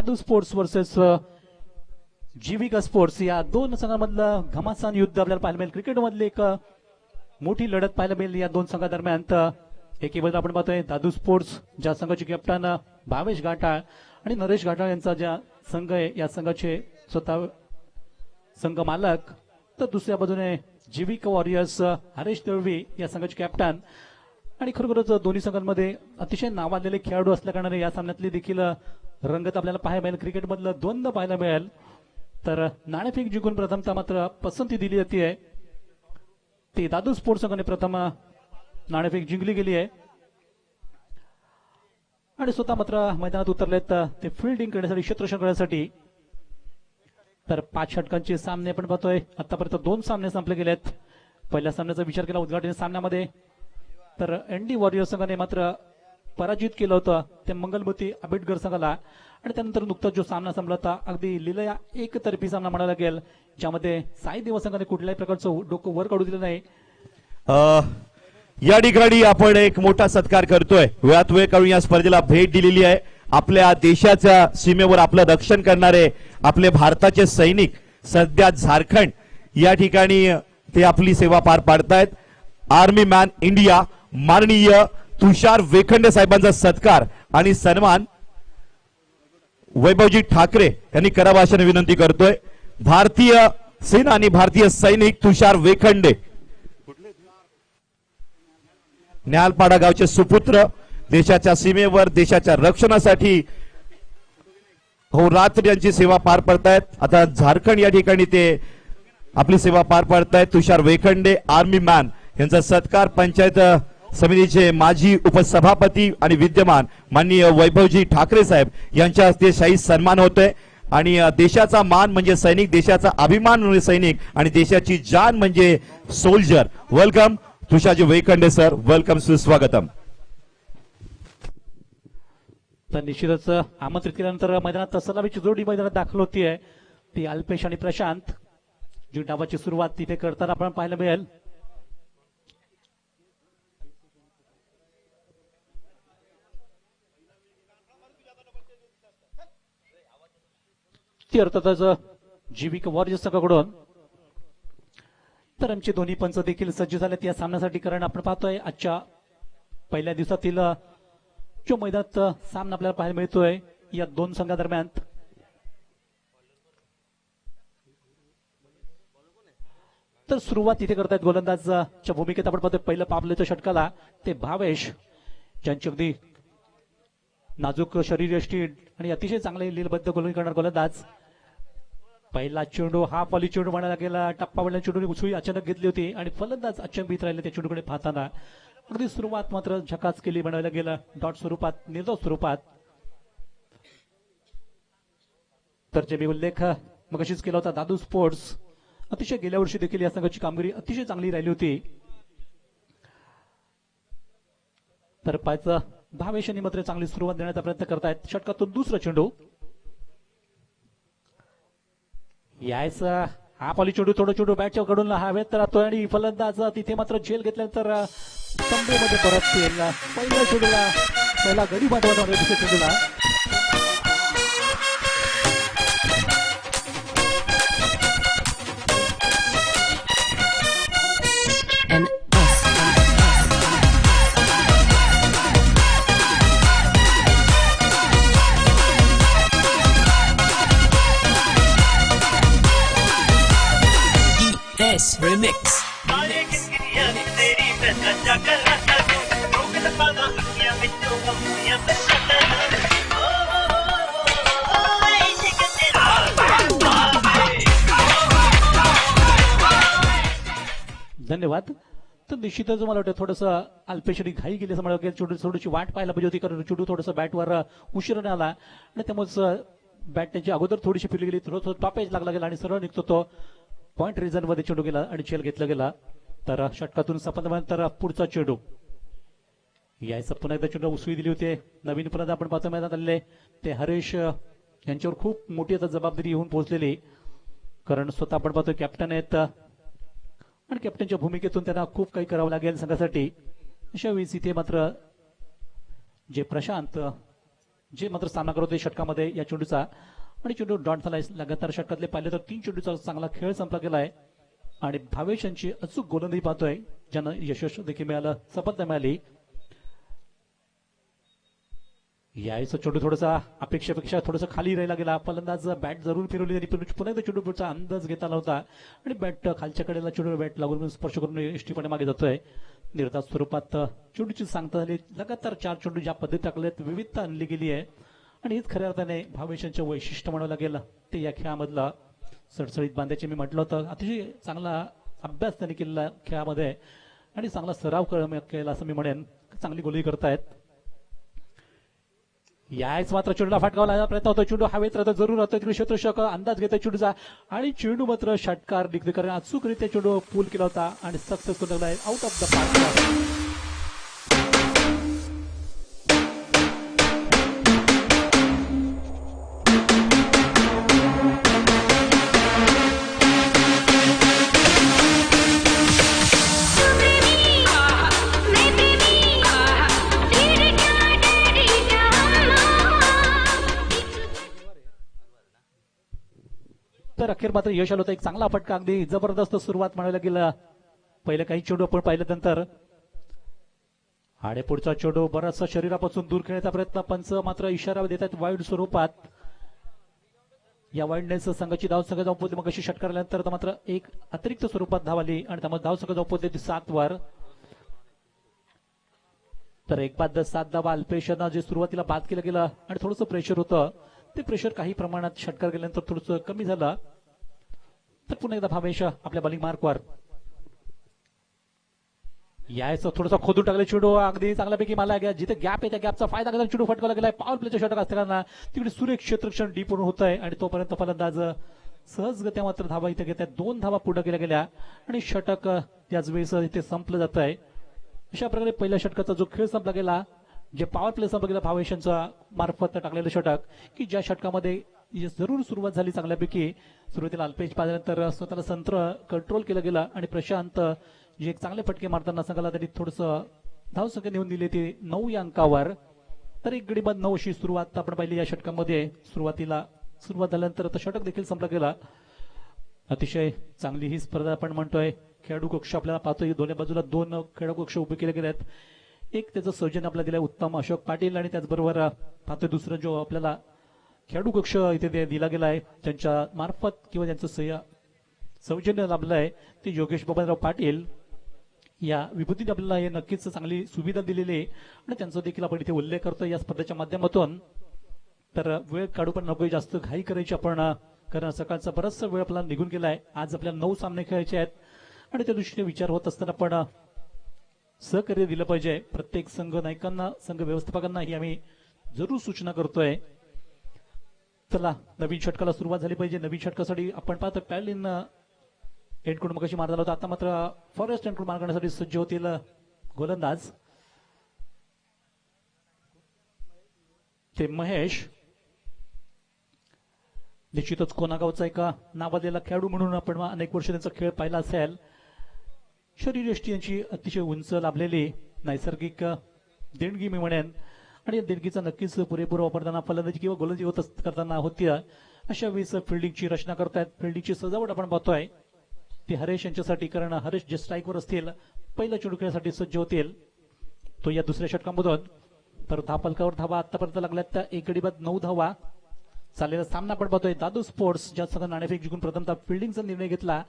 दादू sports versus जीविका sports या दोन संघांमधलं घमासान युद्ध आपल्याला पाहायला मिळेल. क्रिकेटमधली एक मोठी लढत पाहायला मिळेल या दोन संघादरम्यान. एकीकडे आपण पाहतोय दादू स्पोर्ट्स ज्या संघाचे कॅप्टन भावेश घाटाळ आणि नरेश घाटाळ यांचा ज्या संघ आहे या संघाचे स्वतः संघ मालक, तर दुसऱ्या बाजूने जीविका वॉरियर्स हरेश दळवी या संघाचे कॅप्टन. आणि खरोखरच दोन्ही संघांमध्ये अतिशय नावाजलेले खेळाडू असल्या कारणाने या सामन्यातली देखील रंगत आपल्याला पाहायला मिळेल. क्रिकेटमधलं द्वंद्व पाहायला मिळेल. तर नाणेफेक जिंकून प्रथमतः मात्र पसंती दिली जाते. ती दादू स्पोर्ट्स संघाने प्रथम नाणेफेक जिंकली गेली आहे आणि स्वतः मात्र मैदानात उतरलेत ते फिल्डिंग करण्यासाठी, क्षेत्ररक्षण करण्यासाठी. तर 5 षटकांचे सामने आपण पाहतोय. आतापर्यंत 2 सामने संपले गेलेत. पहिल्या सामन्याचा विचार केला उद्घाटन सामन्यामध्ये तर एनडी वॉरियर संघाने मात्र पराजित केलं होतं ते मंगलमती आंबेडकर संघाला. आणि त्यानंतर नुकताच जो सामना संपला होता अगदी लिलया एकतर्फी सामना म्हणायला लागेल, ज्यामध्ये साई देवा संघाने कुठल्याही प्रकारचं डोकं वर काढू दिलं नाही. या ठिकाणी आपण एक मोठा सत्कार करतोय. वेळात वेळ काढून या स्पर्धेला भेट दिलेली आहे. आपल्या देशाच्या सीमेवर आपलं रक्षण करणारे आपले भारताचे सैनिक सध्या झारखंड या ठिकाणी ते आपली सेवा पार पाडतायत. आर्मी मॅन इंडिया माननीय तुषार वेखंडे साहेबांचा सत्कार आणि सन्मान वैभवजी ठाकरे यांनी करावा अशी विनंती करतोय. भारतीय सेना आणि भारतीय सैनिक तुषार वेखंडे, न्यालपाडा गावचे सुपुत्र, देशाच्या सीमेवर देशाच्या रक्षणासाठी रात्र यांची सेवा पार पडतायत. आता झारखंड या ठिकाणी ते आपली सेवा पार पाडतायत. तुषार वेखंडे आर्मी मॅन यांचा सत्कार पंचायत समितीचे माजी उपसभापती आणि विद्यमान माननीय वैभवजी ठाकरे साहेब यांच्या हस्ते शाही सन्मान होतोय. आणि देशाचा मान म्हणजे सैनिक, देशाचा अभिमान म्हणजे सैनिक आणि देशाची जान म्हणजे सोल्जर. वेलकम तुषारजी वेखंडे सर, वेलकम, सुस्वागतम. तर निश्चितच आमंत्रित केल्यानंतर मैदानात सलामीची जोडी मैदानात दाखल होतीये ती अल्पेश आणि प्रशांत. जी डावाची सुरुवात तिथे करताना आपण पाहायला मिळेल. ती अर्थातच जीविका वॉरियर्स संघाकडून. तर आमचे दोन्ही पंच देखील सज्ज झालेत या सामन्यासाठी, कारण आपण पाहतोय आजच्या पहिल्या दिवसातील जो मैदानात सामना आपल्याला पाहायला मिळतोय या दोन संघादरम्यान. तर सुरुवात इथे करतायत गोलंदाजच्या भूमिकेत आपण पाहतोय पहिलं पावलं षटकाला ते भावेश, ज्यांची अगदी नाजूक शरीरयष्टी आणि अतिशय चांगले लीलबद्ध गोलंदाजी करणार गोलंदाज. पहिला चेंडू हा पॉली चेंडू म्हणायला गेला, टप्पा वळल्या चेंडूने उसळी अचानक घेतली होती आणि फलंदाज अचंबित राहिले त्या चेंडूकडे पाहताना. अगदी सुरुवात मात्र झकास केली म्हणायला गेलं, डॉट स्वरूपात, निर्धाव स्वरूपात. तर जे मी उल्लेख मगाशीच केला होता, दादू स्पोर्ट्स अतिशय गेल्या वर्षी देखील या संघाची कामगिरी अतिशय चांगली राहिली होती. तर पायचं भावेश यांनी मात्र चांगली सुरुवात देण्याचा प्रयत्न करतायत. षटकातून दुसरा चेंडू यायचा हा पॉली चेंडू, थोडं चेंडू बॅटच्या कडून हवेत राहतोय आणि फलंदाज तिथे मात्र झेल घेतल्यानंतर तंबूमध्ये परत पहिल्या चेंडूला पहिला गडी बांधवा दुसऱ्या चेंडूला. Remix. धन्यवाद. तर निश्चितच मला वाटतं थोडंसं अल्पेशनी घाई गेली असं मला थोडीशी वाट पाहायला पाहिजे होती, कारण चेंडू थोडंसं बॅटवर उशिराने आला आणि त्यामुळे बॅट त्याची अगोदर थोडीशी फिरली गेली, थोडं टॉपेज लागला गेला आणि सरळ निघतो तो पॉइंट रिझन मध्ये चेंडू गेला आणि झेल घेतला गेला. तर षटकातून सपनल्यानंतर पुढचा चेंडू यायचं पुन्हा एकदा चेंडू उसळी दिली होती. नवीन पुन्हा आपण पाहतो मैदानात आलेले ते हरेश यांच्यावर खूप मोठी आता जबाबदारी येऊन पोहोचलेली, कारण स्वतः आपण पाहतो कॅप्टन आहेत आणि कॅप्टनच्या भूमिकेतून त्यांना खूप काही करावं लागेल संघासाठी. अशा वेळेस इथे मात्र जे प्रशांत जे मात्र सामना करत होते षटकामध्ये या चेंडूचा आणि चेंडू डॉट झालाय. लगातार षटकातले पाहिले तर 3 चेंडूचा चांगला खेळ संपला गेलाय आणि भावेश यांची अचूक गोलंदाजी पाहतोय ज्यांना यश देखील मिळालं, सफलता मिळाली. यायचं चेंडू थोडासा अपेक्षेपेक्षा थोडंसं खाली राहिला गेला. फलंदाज बॅट जरूर फिरवली आणि पुन्हा एकदा चेंडू पुढचा अंदाज घेता आला होता आणि बॅट खालच्या कडेला चेंडू बॅट लागून स्पर्श करून यष्टीपणे मागे जातोय. निर्धास्त स्वरूपात चेंडूची सांगता झाली. लगातार 4 चेंडू ज्या पद्धती टाकलेत विविधता आणली गेली आहे आणि हेच खऱ्या अर्थाने भावेशांचं वैशिष्ट्य म्हणावं लागेल. ते या खेळामधला सडसडीत बांधायचे मी म्हटलं होतं. अतिशय चांगला अभ्यास त्यांनी केलेला खेळामध्ये आणि चांगला सराव केला असं मी म्हणेन. चांगली गोलही करतायत. याच मात्र चेंडूला फटकावा लागला प्रयत्न होतो. चेंडू हवेत राहतो, जरूर राहतो तिकडे क्षेत्ररक्षक अंदाज घेतोय चेंडूचा आणि चेंडू मात्र षटकार डिक्लेअर अचूकरित्या चेंडू पूल केला होता आणि सक्सेसफुल लागलाय आउट ऑफ द पार्क. तर अखेर मात्र यश आलं होतं. एक चांगला फटका, अगदी जबरदस्त सुरुवात म्हणायला गेलं. पहिले काही चेंडू आपण पाहिल्यानंतर आणि पुढचा चेंडू बराचसा शरीरापासून दूर खेळण्याचा प्रयत्न. पंच मात्र इशारा देतात वाईड स्वरूपात. या वाईडनेस संघाची धाव संघ जाऊन पोहोचली. मग अशी षटकार आल्यानंतर मात्र एक अतिरिक्त स्वरूपात धाव आली आणि त्यामुळे धाव संघ जाऊन पोहोचली 7 वर. तर एक बाद 7 धावा अल्पेशांना जे सुरुवातीला बाद केलं गेलं आणि थोडंसं प्रेशर होतं ते प्रेशर काही प्रमाणात षटकार गेल्यानंतर थोडंसं कमी झालं. तर पुन्हा एकदा भावेश आपल्या बॉलिंग मार्कवर. यायचं थोडंसं खोदून टाकलं चेंडू अगदी चांगल्यापैकी मला गया. जिथे गॅप आहे त्या गॅपचा फायदा घेऊन चेंडू फटकावला गेलाय. पॉवर प्लेच्या षटक असताना तिकडे सुरेख क्षेत्ररक्षण डी पूर्ण होत आहे आणि तोपर्यंत फलंदाज सहजगत्या मात्र धावा इथे घेत आहेत. 2 धावा पुढे गेल्या गेल्या आणि षटक याच वेळेस इथे संपलं जात आहे. अशा प्रकारे पहिल्या षटकाचा जो खेळ संपला गेला, जे पॉवर प्ले संपला गेला भावेशांचा मार्फत टाकलेलं षटक, की ज्या षटकामध्ये जरूर सुरुवात झाली चांगल्यापैकी. सुरुवातीला अल्पेश पाहिल्यानंतर स्वतःला संत्र कंट्रोल केलं गेलं आणि प्रशांत जे एक चांगले फटके मारताना संघाला त्यांनी थोडंसं धावसंख्या नेऊन दिली ती 9 या अंकावर. तर एक गडीबाद 9 अशी सुरुवात आपण पाहिली या षटकामध्ये. सुरुवातीला सुरुवात झाल्यानंतर आता षटक देखील संपला गेला. अतिशय चांगली ही स्पर्धा आपण म्हणतोय. खेळाडू कक्ष आपल्याला पाहतोय दोन्ही बाजूला 2 खेळाडू कक्ष उभे केले गेले आहेत. एक त्याचं सौजन्य आपल्याला दिलंय उत्तम अशोक पाटील आणि त्याचबरोबर पाहतोय दुसरं जो आपल्याला खेळाडू कक्ष इथे दिला गेलाय त्यांच्या मार्फत किंवा त्यांचं सौजन्य लाभलं आहे ते योगेश बबनराव पाटील. या विभूतीने आपल्याला हे नक्कीच चांगली सुविधा दिलेली आहे आणि त्यांचा देखील आपण इथे उल्लेख करतो या स्पर्धेच्या माध्यमातून. तर वेळ काढू पण नको, जास्त घाई करायची आपण, कारण सकाळचा बराचसा वेळ आपला निघून गेलाय. आज आपल्याला 9 सामने खेळायचे आहेत आणि त्या दृष्टीने विचार होत असताना आपण सहकार्य दिलं पाहिजे. प्रत्येक संघ नायकांना, संघ व्यवस्थापकांना ही आम्ही जरूर सूचना करतोय. चला नवीन षटकाला सुरुवात झाली पाहिजे. नवीन षटकासाठी आपण पाहतो पॅलिन एंडकडून मगाशी मारला होता. आता मात्र फॉरेस्ट एंडकडून मार करण्यासाठी सज्ज होतील गोलंदाज. ते महेश निश्चितच कोणागावचा एका नावाजलेला खेळाडू म्हणून आपण अनेक वर्ष त्यांचा खेळ पाहिला असेल. शरीरयष्टी यांची अतिशय उंच लाभलेली नैसर्गिक देणगी मी म्हणेन आणि या देणगीचा नक्कीच पुरेपूर वापरताना फलंदाजी किंवा गोलंदाजी होत करताना होती. अशा वेळेस फिल्डिंगची रचना करतायत. फिल्डिंगची सजावट आपण पाहतोय ती हरेश यांच्यासाठी, कारण हरेश जे स्ट्राईकवर असतील पहिल्या चेंडू खेळण्यासाठी सज्ज होतील. तो या दुसऱ्या षटकामधून. तर धापलकावर धावा आतापर्यंत लागल्यात त्या 1 गडीबाद 9 धावा. चाललेला सामना आपण पाहतोय दादू स्पोर्ट्स ज्या संघ नाणेफेक जिंकून प्रथमतः फिल्डिंगचा निर्णय घेतला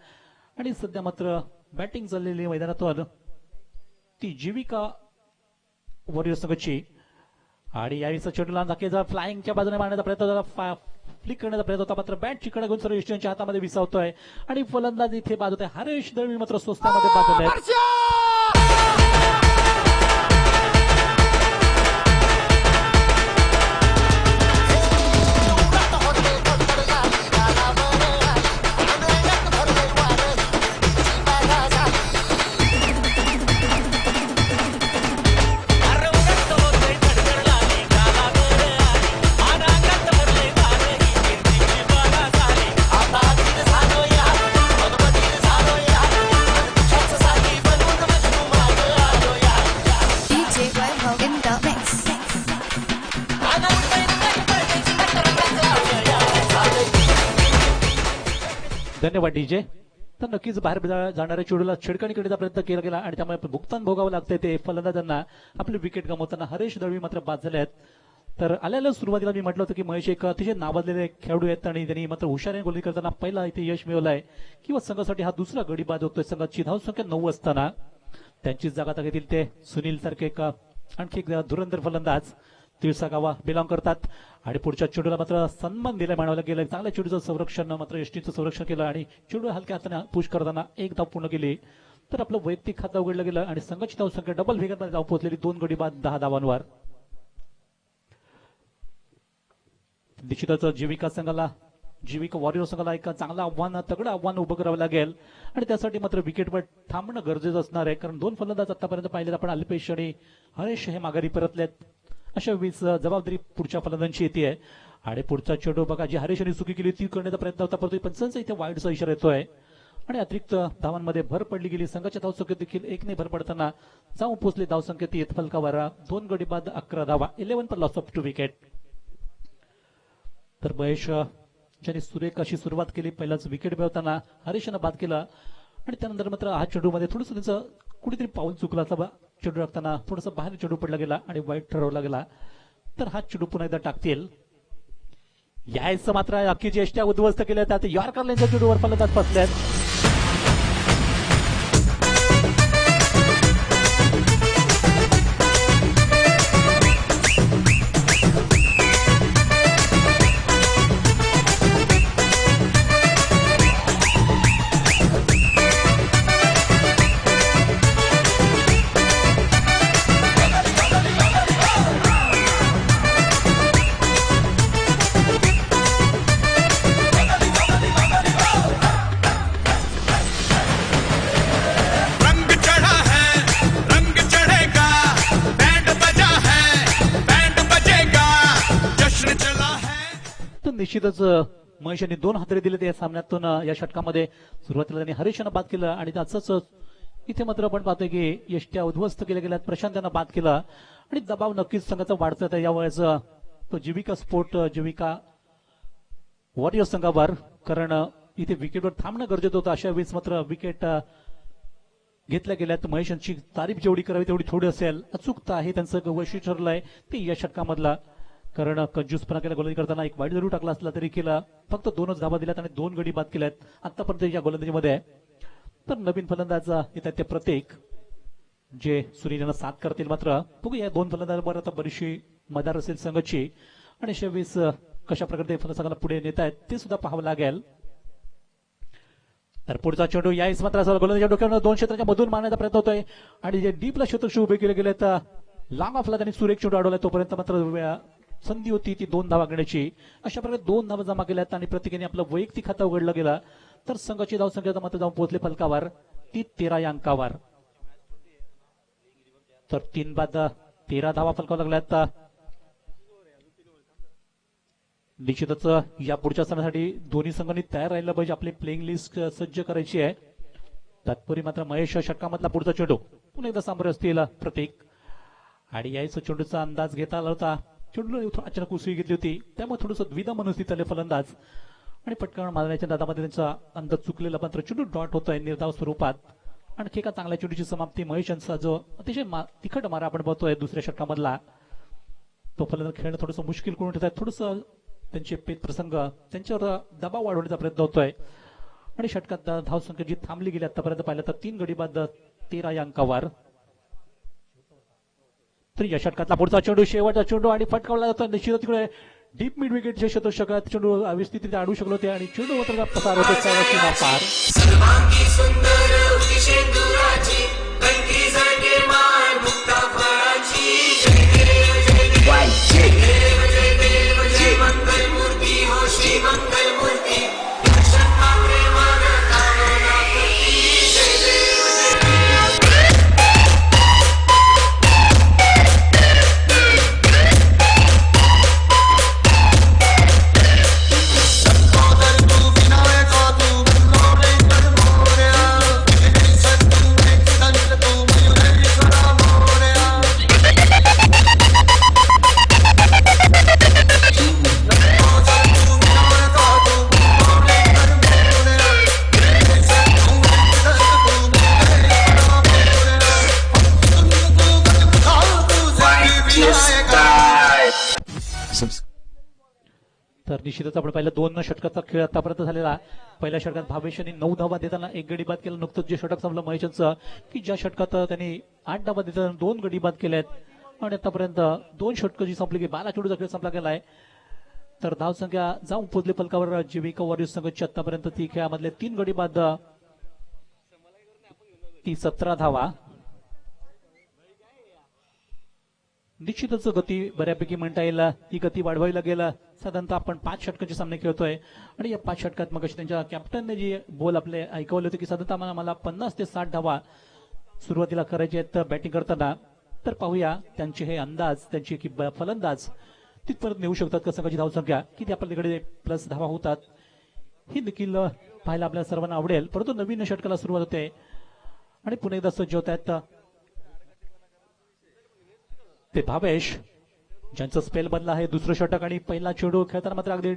आणि सध्या मात्र बॅटिंग चाललेली मैदानातून ती जीविका वॉरियर संघाची. आणि यावेळीचा चेंडूला नक्कीच फ्लाइंगच्या बाजूने मारण्याचा प्रयत्न होता, फ्लिक करण्याचा प्रयत्न होता, मात्र बॅट चिकन घेऊन सर्व यष्टींच्या हातामध्ये विसावतोय आणि फलंदाज इथे बाद होतोय. हरेश दळवी मात्र स्वस्तामध्ये बाद झाले. धन्यवाद डीजे. तर नक्कीच बाहेर जाणाऱ्या चेंडूला छेडखानी करण्याचा प्रयत्न केला गेला आणि त्यामुळे भुगतान भोगावं लागतंय ते फलंदाजांना. आपली विकेट गमावताना हरेश दळवी मात्र बाद झाले आहेत. तर आल्याला सुरुवातीला मी म्हटलं होतं की महेश एक अतिशय नावाजलेले खेळाडू आहेत आणि त्यांनी मात्र हुशारीने गोलंदाजी करताना पहिला इथे यश मिळवलंय किंवा संघासाठी हा दुसरा गडी बाद होतोय. संघाची धावसंख्या 9 असताना त्यांची जागा आता घेतील ते सुनील सारखे एक आणखी एक धुरंधर फलंदाज तिळसागावा बिलॉंग करतात. आणि पुढच्या चेंडूला मात्र सन्मान दिला मानवला गेला. चांगल्या चेंडूचं संरक्षण मात्र यष्टीचं संरक्षण केलं आणि चेंडू हलक्या हाताने पुश करताना एक धाव पूर्ण केली. तर आपलं वैयक्तिक खातं उघडलं गेलं आणि संघाची धावसंख्या डबल वेगामध्ये धाव पोहोचलेली. 2 गडी बाद 10 धावांवर. निश्चितच जीविका वॉरियर संघाला एक चांगलं आव्हान तगडं आव्हान उभं करावं लागेल आणि त्यासाठी मात्र विकेटवर थांबणं गरजेचं असणार आहे. कारण 2 फलंदाज आतापर्यंत पाहिलेत आपण, अल्पेश आणि हरेश हे माघारी परतलेत. अशा वेळेस जबाबदारी पुढच्या फलंदाजांची येते आणि पुढचा चेंडू बघा जी हरेश यांनी चुकी केली ती करण्याचा प्रयत्न होता, परंतु पंचांचा इथे वाईडचा इशारा येतोय आणि अतिरिक्त धावांमध्ये भर पडली गेली. संघाच्या धावसंख्येत देखील 1 ने भर पडताना जाऊन पोहोचले धावसंख्येत येत फलकावर 2 गडी बाद 11 धावा. 11 पर लॉस ऑफ 2 विकेट. तर महेश ज्यांनी सुरेख अशी सुरुवात केली, पहिलाच विकेट मिळवताना हरेशनं बाद केला आणि त्यानंतर मात्र हा चेंडू मध्ये थोडंसं त्यांचं कुठेतरी पाऊल चुकला. चेंडू टाकताना थोडासा बाहेर चेंडू पडला गेला आणि वाईट ठरवला गेला. तर हा चेंडू पुन्हा एकदा टाकतील. यायचं मात्र अख्खी ज्येष्ठ्या उद्ध्वस्त केल्या त्यात यॉर्कर यांच्या चेंडूवर फलंदाज फसल्यात. निश्चितच महेश यांनी 2 हातरे दिले या सामन्यातून. या षटकामध्ये सुरुवातीला त्यांनी हरेशनं बाद केलं आणि त्याच इथे मात्र आपण पाहतोय की यष्ट्या उद्ध्वस्त केल्या गेल्यात. प्रशांत यांना बाद केला आणि दबाव नक्कीच संघाचा वाढतोय यावेळेस तो जीविका वॉरियर संघावर, कारण इथे विकेटवर थांबणं गरजेचं होतं. अशा वेळेस मात्र विकेट घेतल्या गेल्यात. महेश यांची तारीफ जेवढी करावी तेवढी थोडी असेल. अचूकता आहे त्यांचं वैशिष्ट्य ठरलंय ते या षटकामधला, कारण कंजूसपणा केला गोलंदाजी करताना. एक वाईट जरूर टाकला असला तरी केला. फक्त 2च धावा दिल्यात आणि 2 गडी बाद केल्यात आतापर्यंत या गोलंदाजीमध्ये. तर नवीन फलंदाज येतात ते प्रत्येक जे सुनील यांना साथ करतील. मात्र बघू या 2 फलंदाजांवर आता बरीचशी मदार असेल संघाची आणि अशा वेळेस कशा प्रकारे फलंदाजांना पुढे नेत आहेत ते सुद्धा पाहावं लागेल. तर पुढचा चेंडू यावेळेस मात्र गोलंदाजी डोक्यावर 2 क्षेत्राच्या मधून मारण्याचा प्रयत्न होतोय आणि जे डीपला क्षेत्र उभे केले गेले तर लांब ऑफला त्यांनी सुरेख चेंडू अडवलाय. तोपर्यंत मात्र संधी होती ती 2 धावा घेण्याची. अशा प्रकारे 2 धावा जमा केल्यात आणि प्रत्येकाने आपलं वैयक्तिक खातं उघडलं गेलं. तर संघाची धावसंख्या मात्र जाऊन पोहोचले फलकावर ती 13 या अंकावर. तर 3 बाद 13 धावा फलकावर लागल्यात. निश्चितच या पुढच्या सामन्यासाठी दोन्ही संघांनी तयार राहिलं पाहिजे. आपली प्लेइंग लिस्ट सज्ज करायची आहे. तत्पूर्वी मात्र महेश षटकामधला पुढचा चेंडू पुन्हा एकदा सामोरे असतील प्रतीक आणि यायचं चेंडूचा अंदाज घेता आला होता. चेंडू अचानक उसळी घेतली होती त्यामुळे थोडंसं द्विधा मनस्थित आले फलंदाज आणि पटकन मारण्याच्या दादामध्ये त्यांचा अंदाज चुकलेला. मात्र चेंडू डॉट होतोय निर्धाव स्वरूपात. आणखी एका चांगल्या चेंडूची समाप्ती महेश यांचा जो अतिशय तिखट मारा आपण बघतोय दुसऱ्या षटकामधला, तो फलंदाज खेळणं थोडंसं मुश्किल करून ठेवत आहे. थोडंसं त्यांचे पेत प्रसंग त्यांच्यावर दबाव वाढवण्याचा प्रयत्न होतोय आणि षटकात धावसंख्या जी थांबली गेली आतापर्यंत पाहिलं तर 3 गडी बाद 13 या अंकावर. तर या षटकातला पुढचा चेंडू शेवटचा चेंडू आणि फटकावला जातो. निश्चित तिकडे डीप मिड विकेटच्या शतषकात चेंडू व्यवस्थित आणू शकलो ते आणि चेंडू मात्र पसार होते सीमा पार. सर्वांगी सुंदर शेंदुराची कंठी जागे मान मुक्ता फळाची. जय देव जय देव जय मंगल मूर्ती हो श्री मंगल मूर्ती. दर्शन मात्रे मन कामना पूर्ती. जय देव जय निश्चितच आपण पहिल्या 2 षटकाचा खेळ आतापर्यंत झालेला. पहिल्या षटकात भावेश यांनी 9 धावा देताना 1 गडी बाद केला. नुकतंच जे षटक संपलं महेशचं, की ज्या षटकात त्यांनी 8 धावा देताना 2 गडी बाद केलेत आणि आतापर्यंत 2 षटकं जी संपली की 12 चेंडूचा खेळ संपला गेलाय. तर धावसंख्या जाऊन पोहोचली फलकावर जीविका वॉरियर्स संघाची आतापर्यंत ती खेळामधले 3 गडी बाद, ती 17 धावा. निश्चितच गती बऱ्यापैकी म्हणता येईल, ही गती वाढवायला गेला. साधारणतः आपण 5 षटकांचे सामने खेळतोय आणि या 5 षटकात मग त्यांच्या कॅप्टनने जी बोल आपले ऐकवले होते की साधारणतः मला 50 ते 60 धावा सुरुवातीला करायचे आहेत बॅटिंग करताना. तर पाहूया त्यांचे हे अंदाज, त्यांची की फलंदाज तिथपर्यंत नेऊ शकतात का, संघाची धावसंख्या किती आपल्याकडे प्लस धावा होतात ही देखील पाहायला आपल्या सर्वांना आवडेल. परंतु नवीन षटकाला सुरुवात होते आणि पुन्हा एकदा सज्ज होत आहेत ते भावेश, ज्यांचं स्पेल बनला आहे दुसरं षटक. आणि पहिला चेंडू खेळताना मात्र अगदी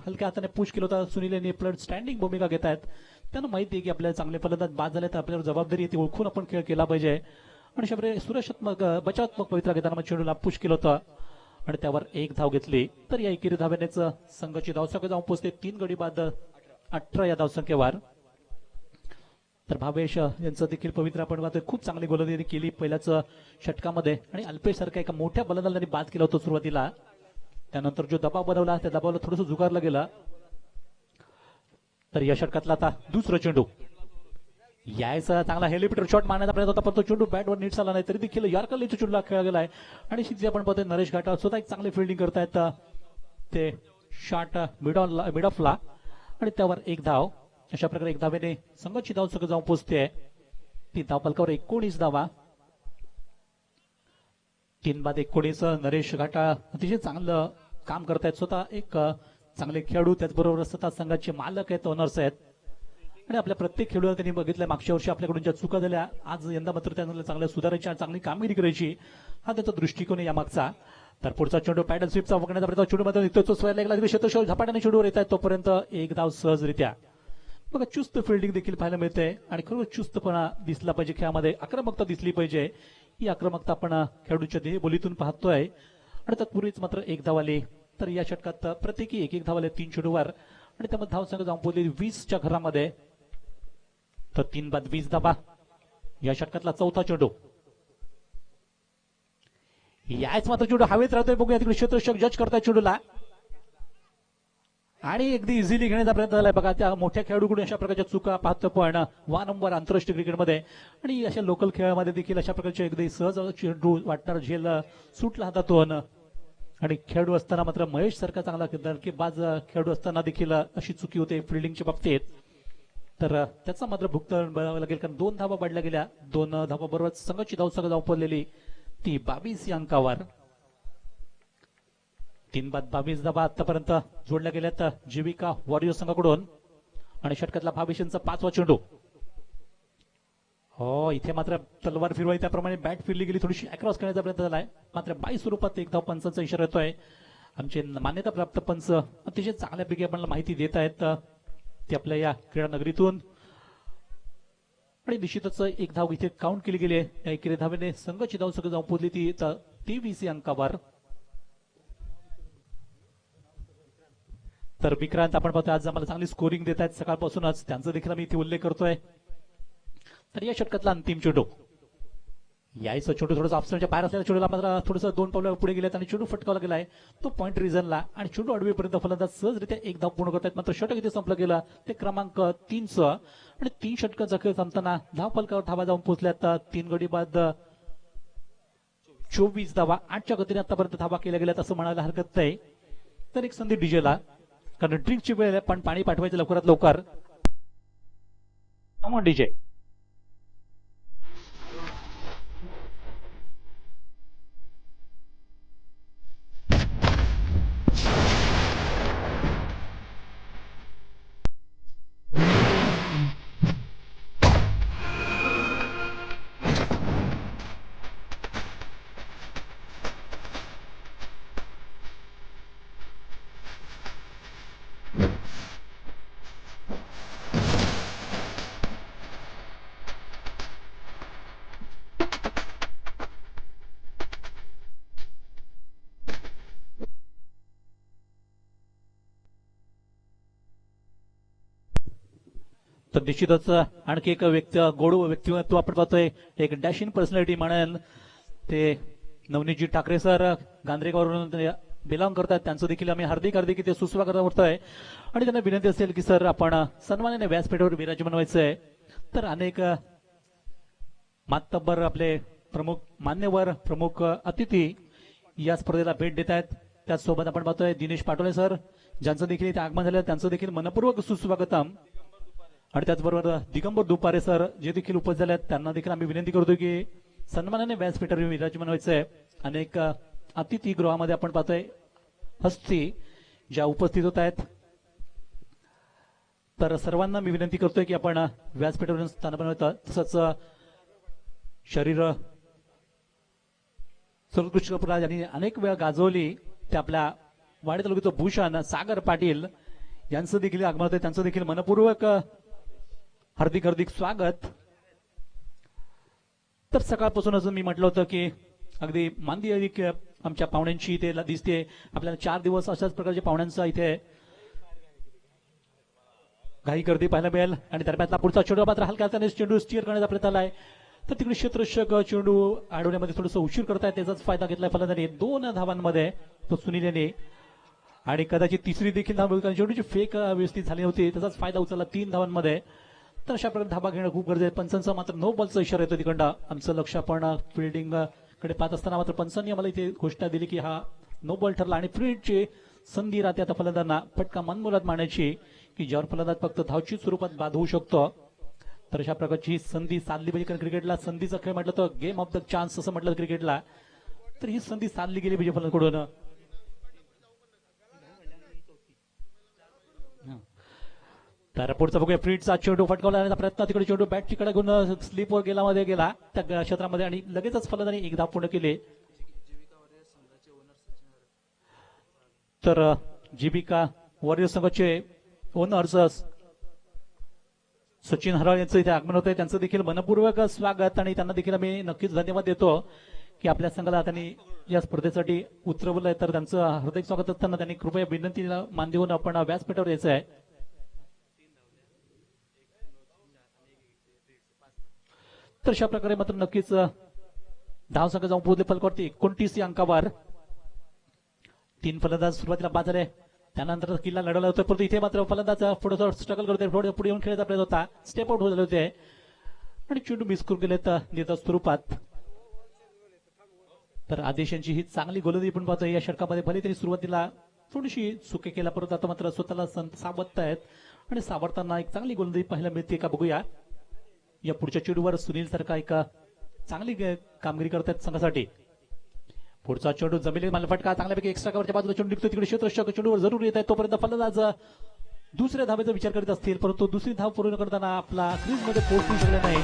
हलक्या हाताने पुश केला होता. सुनील यांनी प्लट स्टँडिंग भूमिका घेत आहेत. त्यांना माहिती आहे की आपल्याला चांगले फलंदाज बाद झाले तर आपल्याला जबाबदारी आहे ती ओळखून आपण खेळ केला पाहिजे. आणि शबरे सुरक्षात्मक बचावात्मक पवित्रा घेताना मग चेंडूला पुश केलं होतं आणि त्यावर 1 धाव घेतली. तर या एकेरी धाव्यानेच संघाची धावसंख्या जाऊन पोहोचते 3 गडी बाद 18 या धावसंख्येवर. तर भावेश यांचं देखील पवित्र आपण पाहतोय, खूप चांगली गोलंदाजी केली पहिल्याच षटकामध्ये आणि अल्पेश सारखा एका मोठ्या बलंदाजाने बाद केला होता सुरुवातीला. त्यानंतर जो दबाव बनवला त्या दबावाला थोडंसं झुगारलं गेलं. तर या षटकातला आता दुसरं चेंडू यायचा चांगला हेलिकॉप्टर शॉट मारण्याचा प्रयत्न होता, पण तो चेंडू बॅटवर नीट झाला नाही. तरी देखील यॉर्कर इथे चेंडूला खेळला गेलाय आणि जे आपण पाहतोय नरेश घाटा स्वतः एक चांगली फिल्डिंग करतायत ते शॉट मिड ऑफला आणि त्यावर 1 धाव. अशा प्रकारे 1 धावेने संघाची धावसंख्या जाऊन पोहोचते ती धाव फलकावर 19 धावा. 3 बाद 19. नरेश घाटा अतिशय चांगलं काम करतायत, स्वतः एक चांगले खेळाडू, त्याचबरोबर स्वतः संघाचे मालक आहेत, ओनर्स आहेत आणि आपल्या प्रत्येक खेळाडूला त्यांनी बघितलं मागच्या वर्षी आपल्याकडून ज्या चुका झाल्या आज यंदा मात्र त्यांना चांगल्या सुधारायची आणि चांगली कामगिरी करायची हा त्याचा दृष्टिकोन आहे यामागचा. तर पुढचा चेंडू पॅडल स्वीपचा वगळण्याचा प्रयत्न, चेंडू मध्ये निघतो स्वयं लागला क्षेत्र झपाट्याने चेंडूवर येत आहे तोपर्यंत 1 धाव सहजरित्या. बघा चुस्त फिल्डिंग देखील पाहायला मिळते आणि खरोखर चुस्तपणा दिसला पाहिजे खेळामध्ये, आक्रमकता दिसली पाहिजे. ही आक्रमकता आपण खेळाडूच्या देह बोलीतून पाहतोय आणि तत्पूर्वीच मात्र 1 धाव आली. तर या षटकात प्रत्येकी 1-1 धाव आले 3 चेंडूवर आणि त्यामध्ये धावसंख्या जाऊन पोहोचली 20च्या घरामध्ये. तर 3 बाद 20 धावा. या षटकातला चौथा चेंडू याच मात्र चेंडू हवेत राहतोय. बघूया तिकडे क्षेत्ररक्षक जज करताय चेंडूला आणि अगदी इझिली घेण्याचा प्रयत्न झालाय. बघा त्या मोठ्या खेळाडूकडून अशा प्रकारच्या चुका पाहतो पण वारंवार आंतरराष्ट्रीय क्रिकेटमध्ये आणि अशा लोकल खेळामध्ये देखील अशा प्रकारचे अगदी सहज चेंडू वाटणार झेल सुटला हातातून. आणि खेळाडू असताना मात्र महेश सारखा चांगला बाज खेळाडू असताना देखील अशी चुकी होते फिल्डिंगच्या बाबतीत. तर त्याचा मात्र भुगतान बघावं लागेल कारण 2 धावा पडल्या गेल्या. 2 धावा बरोबर संघाची धावसंख्या जाऊन पडलेली ती 22 या अंकावर. 3 बाद 22 धावा आतापर्यंत जोडल्या गेल्यात जीविका वॉरियर्स संघाकडून. आणि षटकातला भावेशांचा 5वा चेंडू. हो इथे मात्र तलवार फिरवाई त्याप्रमाणे बॅट फिरली गेली, थोडीशी अक्रॉस करण्याचा प्रयत्न झालाय मात्र बाई स्वरूपात 1 धाव पंचांचा इशारा येतोय. आमचे मान्यता प्राप्त पंच अतिशय चांगल्यापैकी आपल्याला माहिती देत आहेत ते आपल्या या क्रीडा नगरीतून. आणि निश्चितच 1 धाव इथे काउंट केली गेली आहे. या एकेरी धावेने संघाची धावसंख्या जाऊन पोहोचली ती 23 या अंकावर. तर विक्रांत आपण पाहतोय आज आम्हाला चांगली स्कोरिंग देत आहेत सकाळपासूनच, त्यांचा देखील आम्ही इथे उल्लेख करतोय. तर या षटकातला अंतिम चेंडू यायचं चेंडू थोडंसं ऑप्शनच्या बाहेर असलेल्या चेंडूला मात्र थोडंसं 2 पावलं पुढे गेलेत आणि चेंडू फटकावला गेलाय तो पॉइंट रिझनला आणि चेंडू अडवेपर्यंत फलंदाज सहजरित्या 1 धाव पूर्ण करतायत. मात्र षटक इथे संपलं गेलं ते क्रमांक 3 आणि 3 षटकाचा खेळ संपताना धाव फलकावर धावा जाऊन पोहोचल्यात 3 गडी बाद 24 धावा. 8च्या गतीने आतापर्यंत धावा केल्या गेल्यात असं म्हणायला हरकत नाही. तर एक संधी डीजेला, कारण ड्रिंकची वेळ आहे पण पाणी पाठवायचं लवकरात लवकर. डीजे तर निश्चितच आणखी एक व्यक्तिमत्व आपण पाहतोय, एक डॅशिंग पर्सनॅलिटी म्हणून ते नवनीतजी ठाकरे सर गांधरेगावरून बिलॉंग करतात. त्यांचं देखील आम्ही हार्दिक इथे सुस्वागत करतोय आणि त्यांना विनंती असेल की सर आपण सन्मानाने व्यासपीठावर विराजमान व्हायचंय. तर अनेक मातब्बर आपले प्रमुख मान्यवर प्रमुख अतिथी या स्पर्धेला भेट देत आहेत. त्याचसोबत आपण पाहतोय दिनेश पाटोळे सर ज्यांचं देखील इथे आगमन झालं, त्यांचं देखील मनपूर्वक सुस्वागतम. आणि त्याचबरोबर दिगंबर दुपारे सर जे देखील उपस्थित झाले आहेत, त्यांना देखील आम्ही विनंती करतो की सन्मानाने व्यासपीठावर विराजमान व्हायचंय. अनेक अतिथी गृहामध्ये आपण पाहतोय हस्ती ज्या उपस्थित होत आहेत. तर सर्वांना मी विनंती करतोय की आपण व्यासपीठावरून स्थान बनवता, तसंच शरीर सर्वोत्कृष्ट कपूरराज यांनी अनेक वेळा गाजवली ते आपल्या वाडी तालुक्याचं भूषण सागर पाटील यांचं देखील आगमन होतं. त्यांचं देखील मनपूर्वक हार्दिक स्वागत. तर सकाळपासूनच मी म्हटलं होतं की अगदी मांदी आमच्या पाहुण्यांची इथे दिसते. आपल्याला 4 दिवस अशाच प्रकारच्या पाहुण्यांचा इथे घाई गर्दी पाहायला मिळेल. आणि दरम्यानला पुढचा चेंडू मात्र हलका चेंडू स्टीअर करण्याचा प्रयत्न आलाय. तर तिकडे क्षेत्ररक्षक चेंडू अडवण्यामध्ये थोडंसं उशीर करतायत, त्याचाच फायदा घेतलाय फलंदाजाने 2 धावांमध्ये तो सुनील यांनी. आणि कदाचित तिसरी देखील धाव चेंडूची फेक व्यवस्थित झाली होती, त्याचाच फायदा उचलला 3 धावांमध्ये. तर अशा प्रकारे धाबा घेणं खूप गरजेचं आहे. पंचांचा मात्र नो बॉलचा इशारा येतो तिकडं. आमचं लक्ष आपण फिल्डिंग कडे पाहत असताना मात्र पंचांनी आम्हाला इथे घोषणा दिली की हा नो बॉल ठरला आणि फील्डची संधी राहते आता फलंदाजांना फटका मनमुराद मारण्याची, की ज्यावर फलंदाज फक्त धावची स्वरूपात बाद होऊ शकतो. तर अशा प्रकारची ही संधी साधली पाहिजे, कारण क्रिकेटला संधीचा खेळ म्हटलं तर गेम ऑफ द चान्स असं म्हटलं क्रिकेटला, तर ही संधी साधली गेली पाहिजे फलंदाजाकडून. तर पुढचा बघूया फ्रीडचा चेंडू फटकावला प्रयत्न, तिकडे चेंडू बॅटची कडे घेऊन स्लिपवर गेला त्या क्षेत्रामध्ये आणि लगेचच फलंदाजाने 1 धाव पूर्ण केली. तर जीविका वॉरियर संघाचे ओनर्स सचिन हराळ यांचं इथे आगमन होतंय. त्यांचं देखील मनपूर्वक स्वागत आणि त्यांना देखील आम्ही नक्कीच धन्यवाद देतो की आपल्या संघाला त्यांनी या स्पर्धेसाठी उतरवलंय. तर त्यांचं हार्दिक स्वागत असताना त्यांनी कृपया विनंतीला मान देऊन आपण व्यासपीठावर यायचं आहे. तर अशा प्रकारे मात्र नक्कीच धाव संख्या जाऊन पोहोचले फलकावरती 29 अंकावर. 3 फलंदाज सुरुवातीला बाद झाले, त्यानंतर किल्ला लढवला होता, परंतु इथे मात्र फलंदाज थोडंसं स्ट्रगल करते, थोडं पुढे येऊन खेळायचा प्रयत्न होता, स्टेप आउट झाले होते आणि चेंडू मिस करून गेलेत निर्धाव स्वरूपात. तर आदेश यांची ही चांगली गोलंदाजी पण पाहतोय या षटकामध्ये. भले त्यांनी सुरुवातीला थोडीशी चुके केला, परंतु आता मात्र स्वतःला सावरतायत आणि सावरताना एक चांगली गोलंदाजी पाहायला मिळते का बघूया. या पुढच्या चेंडूवर सुनील सारखा एक चांगली कामगिरी करतात संघासाठी. पुढचा चेंडू जमिनीत मारला, फटका चांगल्यापैकी एक्स्ट्रा कव्हरच्या बाजूला चेंडू निघतो, तिकडे क्षेत्ररक्षक चेंडूवर जरूर येत आहे. तोपर्यंत फलंदाज दुसऱ्या धावेचा विचार करीत असतील, परंतु दुसरी धाव पूर्ण करताना आपला क्रीजमध्ये पोहोचू शकले नाही.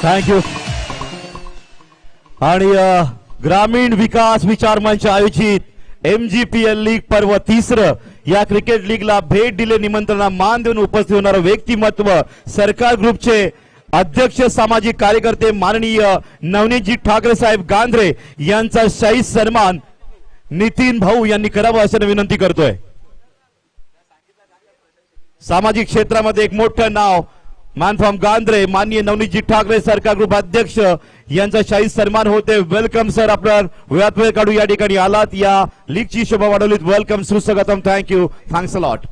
थँक्यू. आणि ग्रामीण विकास विचार मंच आयोजित MGPL लीग पर्व 3 या क्रिकेट लीगला भेट दिले, निमंत्रणा मान देऊन उपस्थित होणारे व्यक्तिमत्व सरकार ग्रुपचे अध्यक्ष सामाजिक कार्यकर्ते माननीय नवनीतजी ठाकरे साहेब गांधरे यांचा शाही सन्मान नितीन भाऊ यांनी करावा अशी विनंती करतोय. सामाजिक क्षेत्रामध्ये एक मोठं नाव मॅन फ्रॉम गांधरे माननीय नवनीतजी ठाकरे सरकार ग्रुप अध्यक्ष यांचा शाही सन्मान होते. वेलकम सर, आपला वेळात वेळ काढू या ठिकाणी आलात, या लीगची शोभा वाढवलीत. वेलकम, सुस्वागतम, थँक्यू, थँक्स अ लॉट.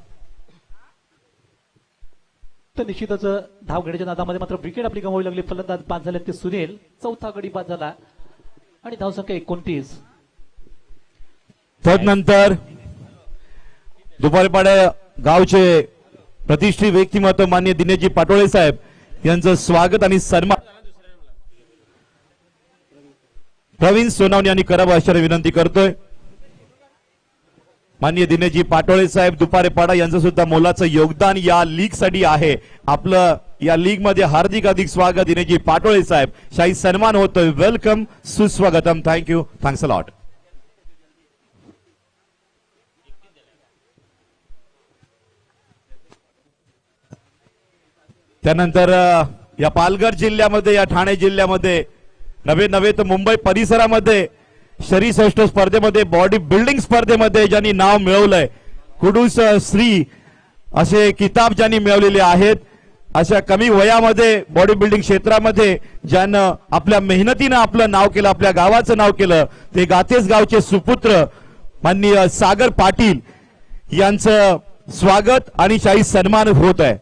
तर निश्चितच धाव घेण्याच्या नादामध्ये मात्र विकेट आपली गमावी लागली. फलंदाज बाद झाले ते सुनील, चौथा गडी बाद झाला आणि धावसंख्या 29. तदनंतर दुपारपाड्या गावचे प्रतिष्ठित व्यक्तिमत्व माननीय दिनेशजी पाटोळे साहेब यांचं स्वागत आणि सन्मान प्रवीण सोनावणे यांनी करावं अशा विनंती करतोय. माननीय दिनेशजी पाटोळे साहेब दुपारेपाडा यांचं सुद्धा मोलाचं योगदान या लीग साठी आहे. आपलं या लीग मध्ये हार्दिक स्वागत दिनेशजी पाटोळे साहेब, शाही सन्मान होतोय. वेलकम, सुस्वागतम, थँक्यू, थँक्स अ लॉट. त्यानंतर या पालघर जिल्ह्यामध्ये, या ठाणे जिल्ह्यामध्ये नव्हे तर मुंबई परिसरामध्ये शरीरश्रेष्ठ स्पर्धेमध्ये बॉडी बिल्डिंग स्पर्धेमध्ये ज्यांनी नाव मिळवलंय, कुडूस श्री असे किताब ज्यांनी मिळवलेले आहेत, अशा कमी वयामध्ये बॉडी बिल्डिंग क्षेत्रामध्ये ज्यानं आपल्या मेहनतीनं आपलं नाव केलं, आपल्या गावाचं नाव केलं, ते गातेच गावचे सुपुत्र माननीय सागर पाटील यांचं स्वागत आणि शाही सन्मान होत आहे.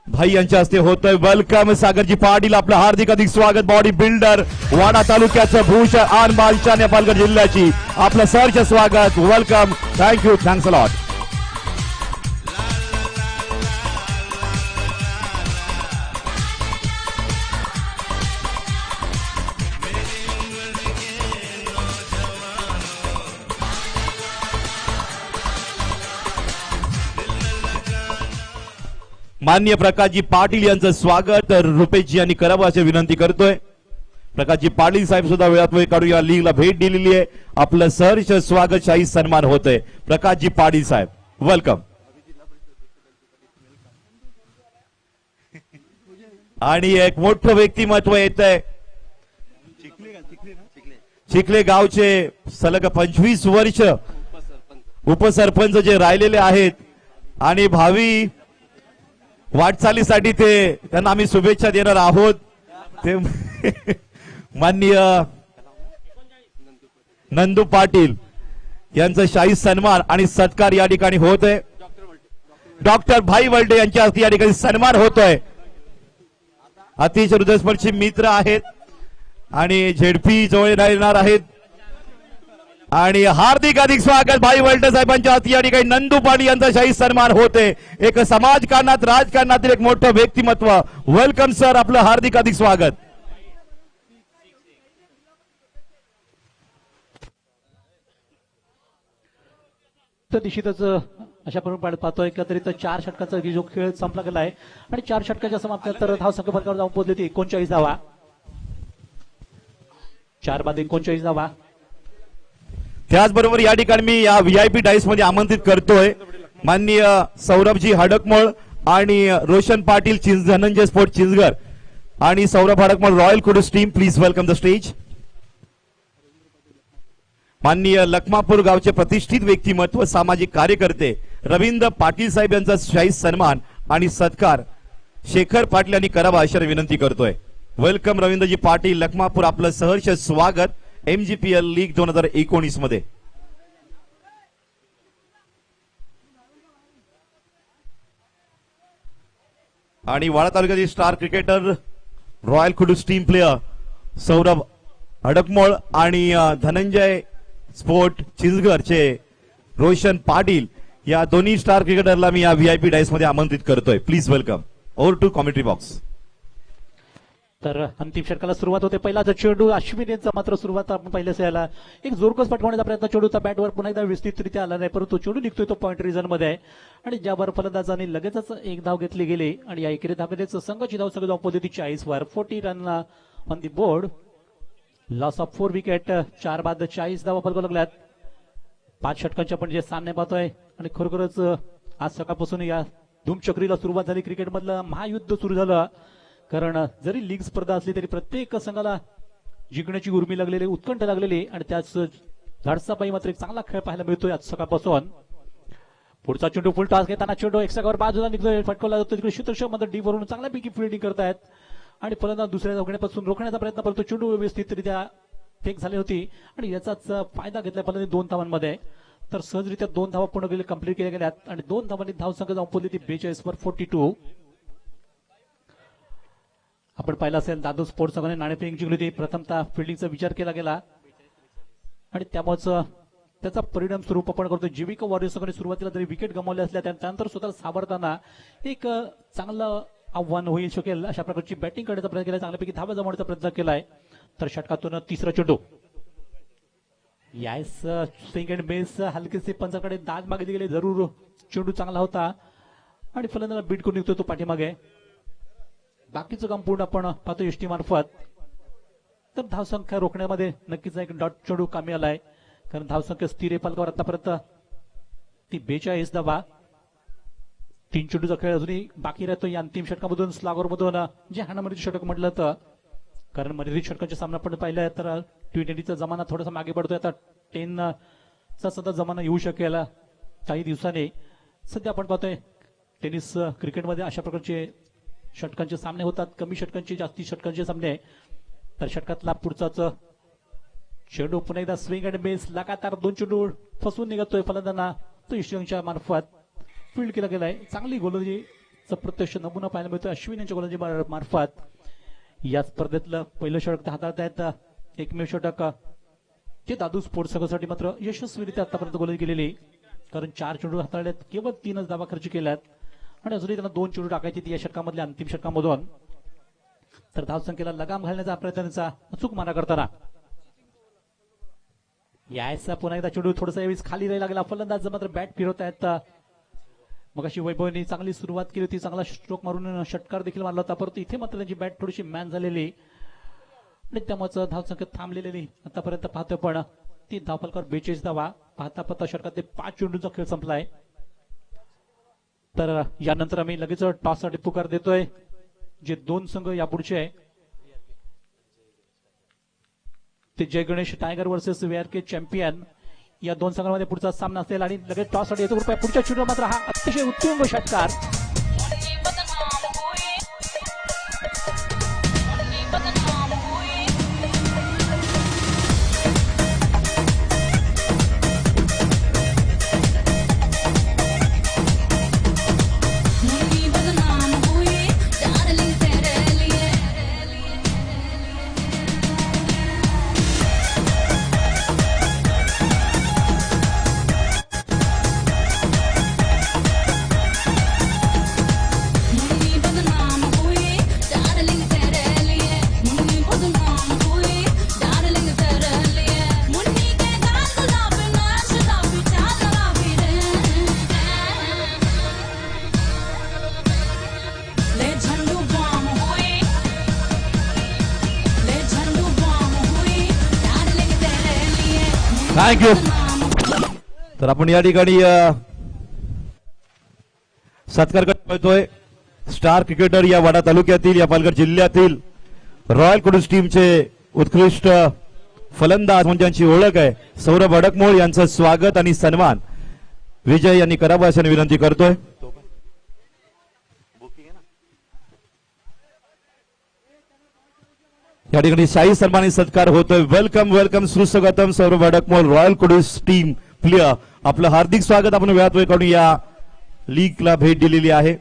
भाई यांच्या हस्ते होतोय. वेलकम सागरजी पाटील, आपलं हार्दिक स्वागत. बॉडी बिल्डर वाडा तालुक्याचं भूषण आन बालशान या पालघर जिल्ह्याची आपलं सहर्ष स्वागत. Welcome, thank you, thanks a lot. माननीय प्रकाशजी पाटील यांचं स्वागत रुपेशजी यांनी करावं अशी विनंती करतोय. प्रकाशजी पाटील साहेब सुद्धा वेळात वेळ काढून या लीगला भेट दिलेली आहे. आपलं सहर्ष स्वागत, शाही सन्मान होतोय. प्रकाशजी पाटील साहेब, वेलकम. आणि एक मोठं व्यक्तिमत्व येत आहे. चिखले गावचे सलग 25 वर्ष उपसरपंच जे राहिलेले आहेत आणि भावी वाटचालीसाठी त्यांना आम्ही शुभेच्छा देणार आहोत. ते माननीय नंदू पाटील यांचा शाही सन्मान आणि सत्कार या ठिकाणी होत आहे. डॉक्टर भाई वल्डे यांच्या हस्ते या ठिकाणी सन्मान होतोय. अतिशय हृदयस्पर्शी मित्र आहेत आणि झेडपी जवळ येणार आहेत. आणि हार्दिक स्वागत भाई वल्डे साहेबांच्या हाती या ठिकाणी नंदू पाटील यांचा शाही सन्मान होते. एक समाजकारणात राजकारणातील एक मोठं व्यक्तिमत्व. वेलकम सर, आपलं हार्दिक स्वागत. तर निश्चितच अशा प्रकारे पाहतोय एकत्रित 4 षटकाचा जो खेळ संपला गेला आहे आणि 4 षटकाच्या समाप्तीनंतर धाव संख्या फरकावर जाऊन पोहोचली ती 39 धावा. 4 बाद 39 धावा. त्याचबरोबर या ठिकाणी मी या व्हीआयपी डाईस मध्ये आमंत्रित करतोय माननीय सौरभजी हडकमळ आणि रोशन पाटील धनंजय स्पोर्ट चिंचघर आणि Saurabh Hadkamal royal Kudus team, please welcome the stage. माननीय लखमापूर गावचे प्रतिष्ठित व्यक्तिमत्व सामाजिक कार्यकर्ते रवींद्र पाटील साहेब यांचा शाही सन्मान आणि सत्कार शेखर पाटील यांनी करावा अशी विनंती करतोय. वेलकम रवींद्रजी पाटील, लखमापूर, आपलं सहर्ष स्वागत MGPL लीग 2019 मध्ये. आणि वाडा तालुक्यातील star cricketer royal Kudus team player Saurabh Hadkamol आणि धनंजय स्पोर्ट चिंचघरचे रोशन पाटील या दोन्ही स्टार क्रिकेटरला मी या व्हीआयपी डाईस मध्ये आमंत्रित करतोय. Please welcome over to commentary box. तर अंतिम षटकाला सुरुवात होते. पहिलाचा चेंडू अश्विन यांचा मात्र सुरुवात आपण पहिल्याच याला एक जोरकस पटवण्याचा प्रयत्न चेंडूचा बॅटवर पुन्हा एकदा विस्तृतरित्या आला नाही, परंतु चेंडू निघतोय तो पॉइंट रिझन मध्ये आहे आणि ज्यावर फलंदाजांनी लगेचच एक धाव घेतली गेली आणि या एकेरी धावेच संघाची धाव सगळं धाव पोहोचली 40 वर. 40 run on the board. Loss of 4 wicket. 4 बाद 40 धावा फलकावू लागल्यात. 5 षटकांचे आपण जे सामने पाहतोय आणि खरोखरच आज सकाळपासून या धूमचक्रीला सुरुवात झाली. क्रिकेटमधलं महायुद्ध सुरू झालं, कारण जरी लीग स्पर्धा असली तरी प्रत्येक संघाला जिंकण्याची उर्मी लागलेली, उत्कंठ लागलेली आणि त्याच झाडसापाई मात्र एक चांगला खेळ पाहायला मिळतोय आज सकाळपासून. पुढचा चेंडू फुल टॉस घेताना चेंडू एक्स्ट्रावर बाजूला निघतोय, फटकवला जातो. तिकडे क्षेत्ररक्षक मध्ये डी वरून चांगल्यापैकी फिल्डिंग करतायत आणि फलंदाज दुसऱ्या धावण्यापासून रोखण्याचा प्रयत्न करतो. चेंडू व्यवस्थितरित्या फेक झाली होती आणि याचाच फायदा घेतला फलंदाज 2 धावांमध्ये. तर सहजरित्या 2 धावा पूर्ण केले, कंप्लीट केल्या गेल्यात आणि 2 धावांनी धावसंख्या जाऊन पोहोचली ती 42 वर 42. आपण पाहिलं असेल दादू स्पोर्ट्स संघाने नाणेफेक जिंकली होती. प्रथमतः फिल्डिंगचा विचार केला गेला आणि त्यामुळेच त्याचा परिणाम स्वरूप आपण करतो. जीविका वॉरियर्स संघाने सुरुवातीला जरी विकेट गमावल्या असल्या त्यानंतर स्वतःला सावरताना एक चांगलं आव्हान होईल शकेल अशा प्रकारची बॅटिंग करण्याचा प्रयत्न केला, चांगल्यापैकी धावा जमवण्याचा प्रयत्न केलाय. तर षटकातून तिसरा चेंडू यास स्विंग अँड बेस हलकेसे पंचाकडे दाद मागितले गेले. जरूर चेंडू चांगला होता आणि फलंदाज बीट करून निघतो तो पाठीमागे. बाकीचं काम पूर्ण आपण पाहतो एसटी मार्फत. तर धावसंख्या रोखण्यामध्ये नक्कीच एक डॉट चेंडू कामी आलाय, कारण धावसंख्या स्थिर आहे फलकावर आतापर्यंत ती 42 धावा. 3 चेंडूचा खेळ अजूनही बाकी राहतो या अंतिम षटकामधून. स्लागोर मधून जे हाणामारीचं षटक म्हटलं तर कारण मर्यादित षटकांचे सामना आपण पाहिला तर T20चा जमाना थोडासा मागे पडतोय. आता 10 चा सुद्धा जमाना येऊ शकेल काही दिवसांनी. सध्या आपण पाहतोय टेनिस क्रिकेटमध्ये अशा प्रकारचे षटकांचे सामने होतात. कमी षटकांचे जास्ती षटकांचे सामने. तर षटकातला पुढचाच चेंडू पुन्हा एकदा स्विंग अँड मिस. लगातार 2 चेंडू फसवून निघतोय फलंदाजांना. तो ईस्टर्नच्या मार्फत फील्ड केला गेलाय. चांगली गोलंदाजीचा प्रत्यक्ष नमुना पाहायला मिळतोय अश्विन यांच्या गोलंदाजी मार्फत. या स्पर्धेतलं पहिलं षटक हाताळत आहेत. एकमेव षटक ते दादू स्पोर्ट्स संघासाठी मात्र यशस्वीरित्या आतापर्यंत गोलंदाजी केलेली. कारण 4 चेंडू हाताळल्यात, केवळ 3च धावा खर्च केल्यात आणि अजूनही त्यांना 2 चेंडू टाकायचे या षटकामधल्या अंतिम षटकामधून. तर धावसंख्येला लगाम घालण्याचा प्रयत्न त्यांचा अचूक मारा करताना यायचा पुन्हा एकदा चेंडू थोडासा यावेळी खाली राहिला लागला. फलंदाज मात्र बॅट फिरवत आहेत. मग अशी वैभवने चांगली सुरुवात केली होती, चांगला स्ट्रोक मारून षटकार देखील मारला होता, परंतु इथे मात्र त्यांची बॅट थोडीशी मॅन झालेली आणि त्यामुळे धावसंख्या थांबलेली आतापर्यंत पाहतोय. पण 3 धावफलकावर 42 धावा. पाहता पाहता षटकात 5 चेंडूंचा खेळ संपलाय. तर यानंतर आम्ही लगेच टॉससाठी पुकार देतोय. जे 2 संघ यापुढचे आहे ते Jay Ganesh tiger versus VRK champion या 2 संघांमध्ये पुढचा सामना असेल आणि लगेच टॉससाठी येतो. पुढच्या चेंडूवर मात्र हा अतिशय उत्तुंग षटकार. थँक्यू. तर आपण या ठिकाणी सत्कार करतोय स्टार क्रिकेटर या वाडा तालुक्यातील, या पालघर जिल्ह्यातील रॉयल कुडूस टीमचे उत्कृष्ट फलंदाज म्हणजे ज्यांची ओळख आहे सौरभ अडकमोळ यांचं स्वागत आणि सन्मान विजय यांनी करावं अशी विनंती करतोय. या ठिकाणी शाही सन्मानित सत्कार होतोय. वेलकम वेलकम सुस्वागतम Saurabh Adkamol royal Kudus team player. आपलं हार्दिक स्वागत. आपण वेळात वेळ काढून या लीगला भेट दिलेली आहे.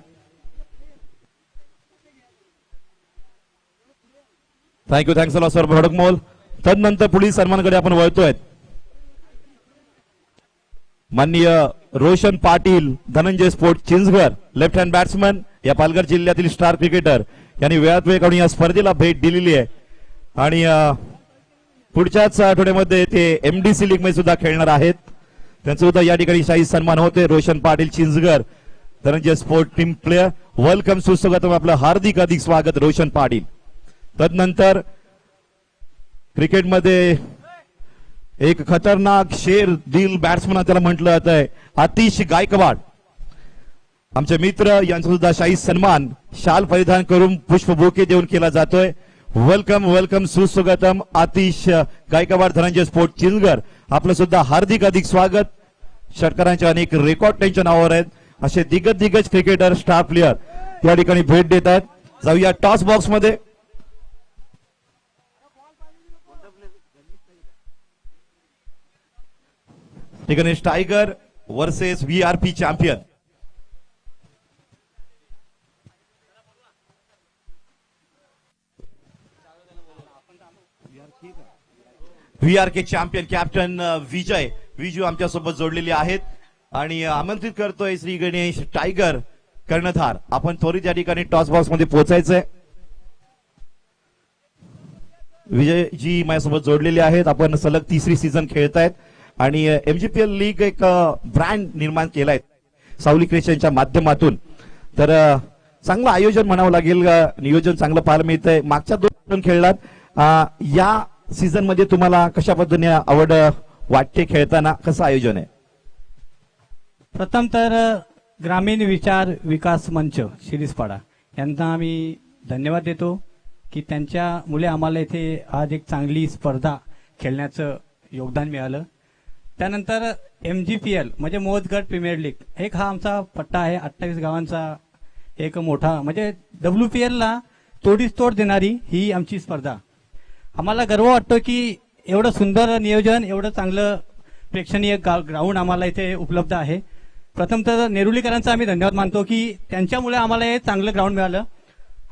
Thank you thanks a Saurabh Adkamol. तदनंतर पुढील सन्मानाकडे आपण वळतोय. माननीय Roshan Patil Dhananjay sport Chinchghar left hand batsman या पालघर जिल्ह्यातील स्टार क्रिकेटर यांनी वेळात वेळ काढून या स्पर्धेला भेट दिलेली आहे आणि पुढच्याच आठवड्यामध्ये ते MDC लीग मध्ये सुद्धा खेळणार आहेत. त्यांचं सुद्धा या ठिकाणी शाही सन्मान होते. Roshan Patil Chinchghar Dhananjay sport team player welcome सुस्वागतम. आपलं हार्दिक अधिक स्वागत रोशन पाटील. तदनंतर क्रिकेटमध्ये एक खतरनाक शेर दिल बॅट्समन त्याला म्हटलं जात आहे आतिश गायकवाड. आमचे मित्र यांचा सुद्धा शाही सन्मान शाल परिधान करून पुष्पबुके देऊन केला जातोय. वेलकम वेलकम सुस्वागतम आतिश गायकवाड धनंजय स्पोर्ट चिंचघर. आपलं सुद्धा हार्दिक अधिक स्वागत. षटकारांचे अनेक रेकॉर्ड त्यांच्या नावावर आहेत. असे दिग्गज क्रिकेटर स्टार प्लेयर या ठिकाणी भेट देत आहेत. जाऊया टॉस बॉक्स मध्ये. Ganesh tiger versus VRP champion. VRK champion captain Viju आमच्यासोबत जोडलेले आहेत आणि आमंत्रित करतोय श्री गणेश टायगर कर्णधार. आपण त्वरित या ठिकाणी टॉस बॉक्स मध्ये पोहोचायचंय. विजयजी माझ्यासोबत जोडलेले आहेत. आपण सलग 3री सीझन खेळतायत आणि MGPL लीग एक ब्रँड निर्माण केलाय सावली क्रिएशनच्या माध्यमातून. तर चांगलं आयोजन म्हणावं लागेल. नियोजन चांगलं पाहायला मिळतंय. मागच्या 2 खेळलात. या सीझन मध्ये तुम्हाला कशा पद्धतीने आवड वाटते खेळताना? कसं आयोजन आहे? प्रथम तर ग्रामीण विचार विकास मंच शिरीसपाडा यांना आम्ही धन्यवाद देतो. की त्यांच्यामुळे आम्हाला इथे आज एक चांगली स्पर्धा खेळण्याचं योगदान मिळालं. त्यानंतर MGPL म्हणजे मोजगड प्रीमियर लीग एक हा आमचा पट्टा आहे. 28 गावांचा एक मोठा म्हणजे WPLला तोडीस तोड देणारी ही आमची स्पर्धा. आम्हाला गर्व वाटतो की एवढं सुंदर नियोजन, एवढं चांगलं प्रेक्षणीय ग्राउंड आम्हाला इथे उपलब्ध आहे. प्रथमतः नेरुलीकरांचा आम्ही धन्यवाद मानतो की त्यांच्यामुळे आम्हाला हे चांगलं ग्राउंड मिळालं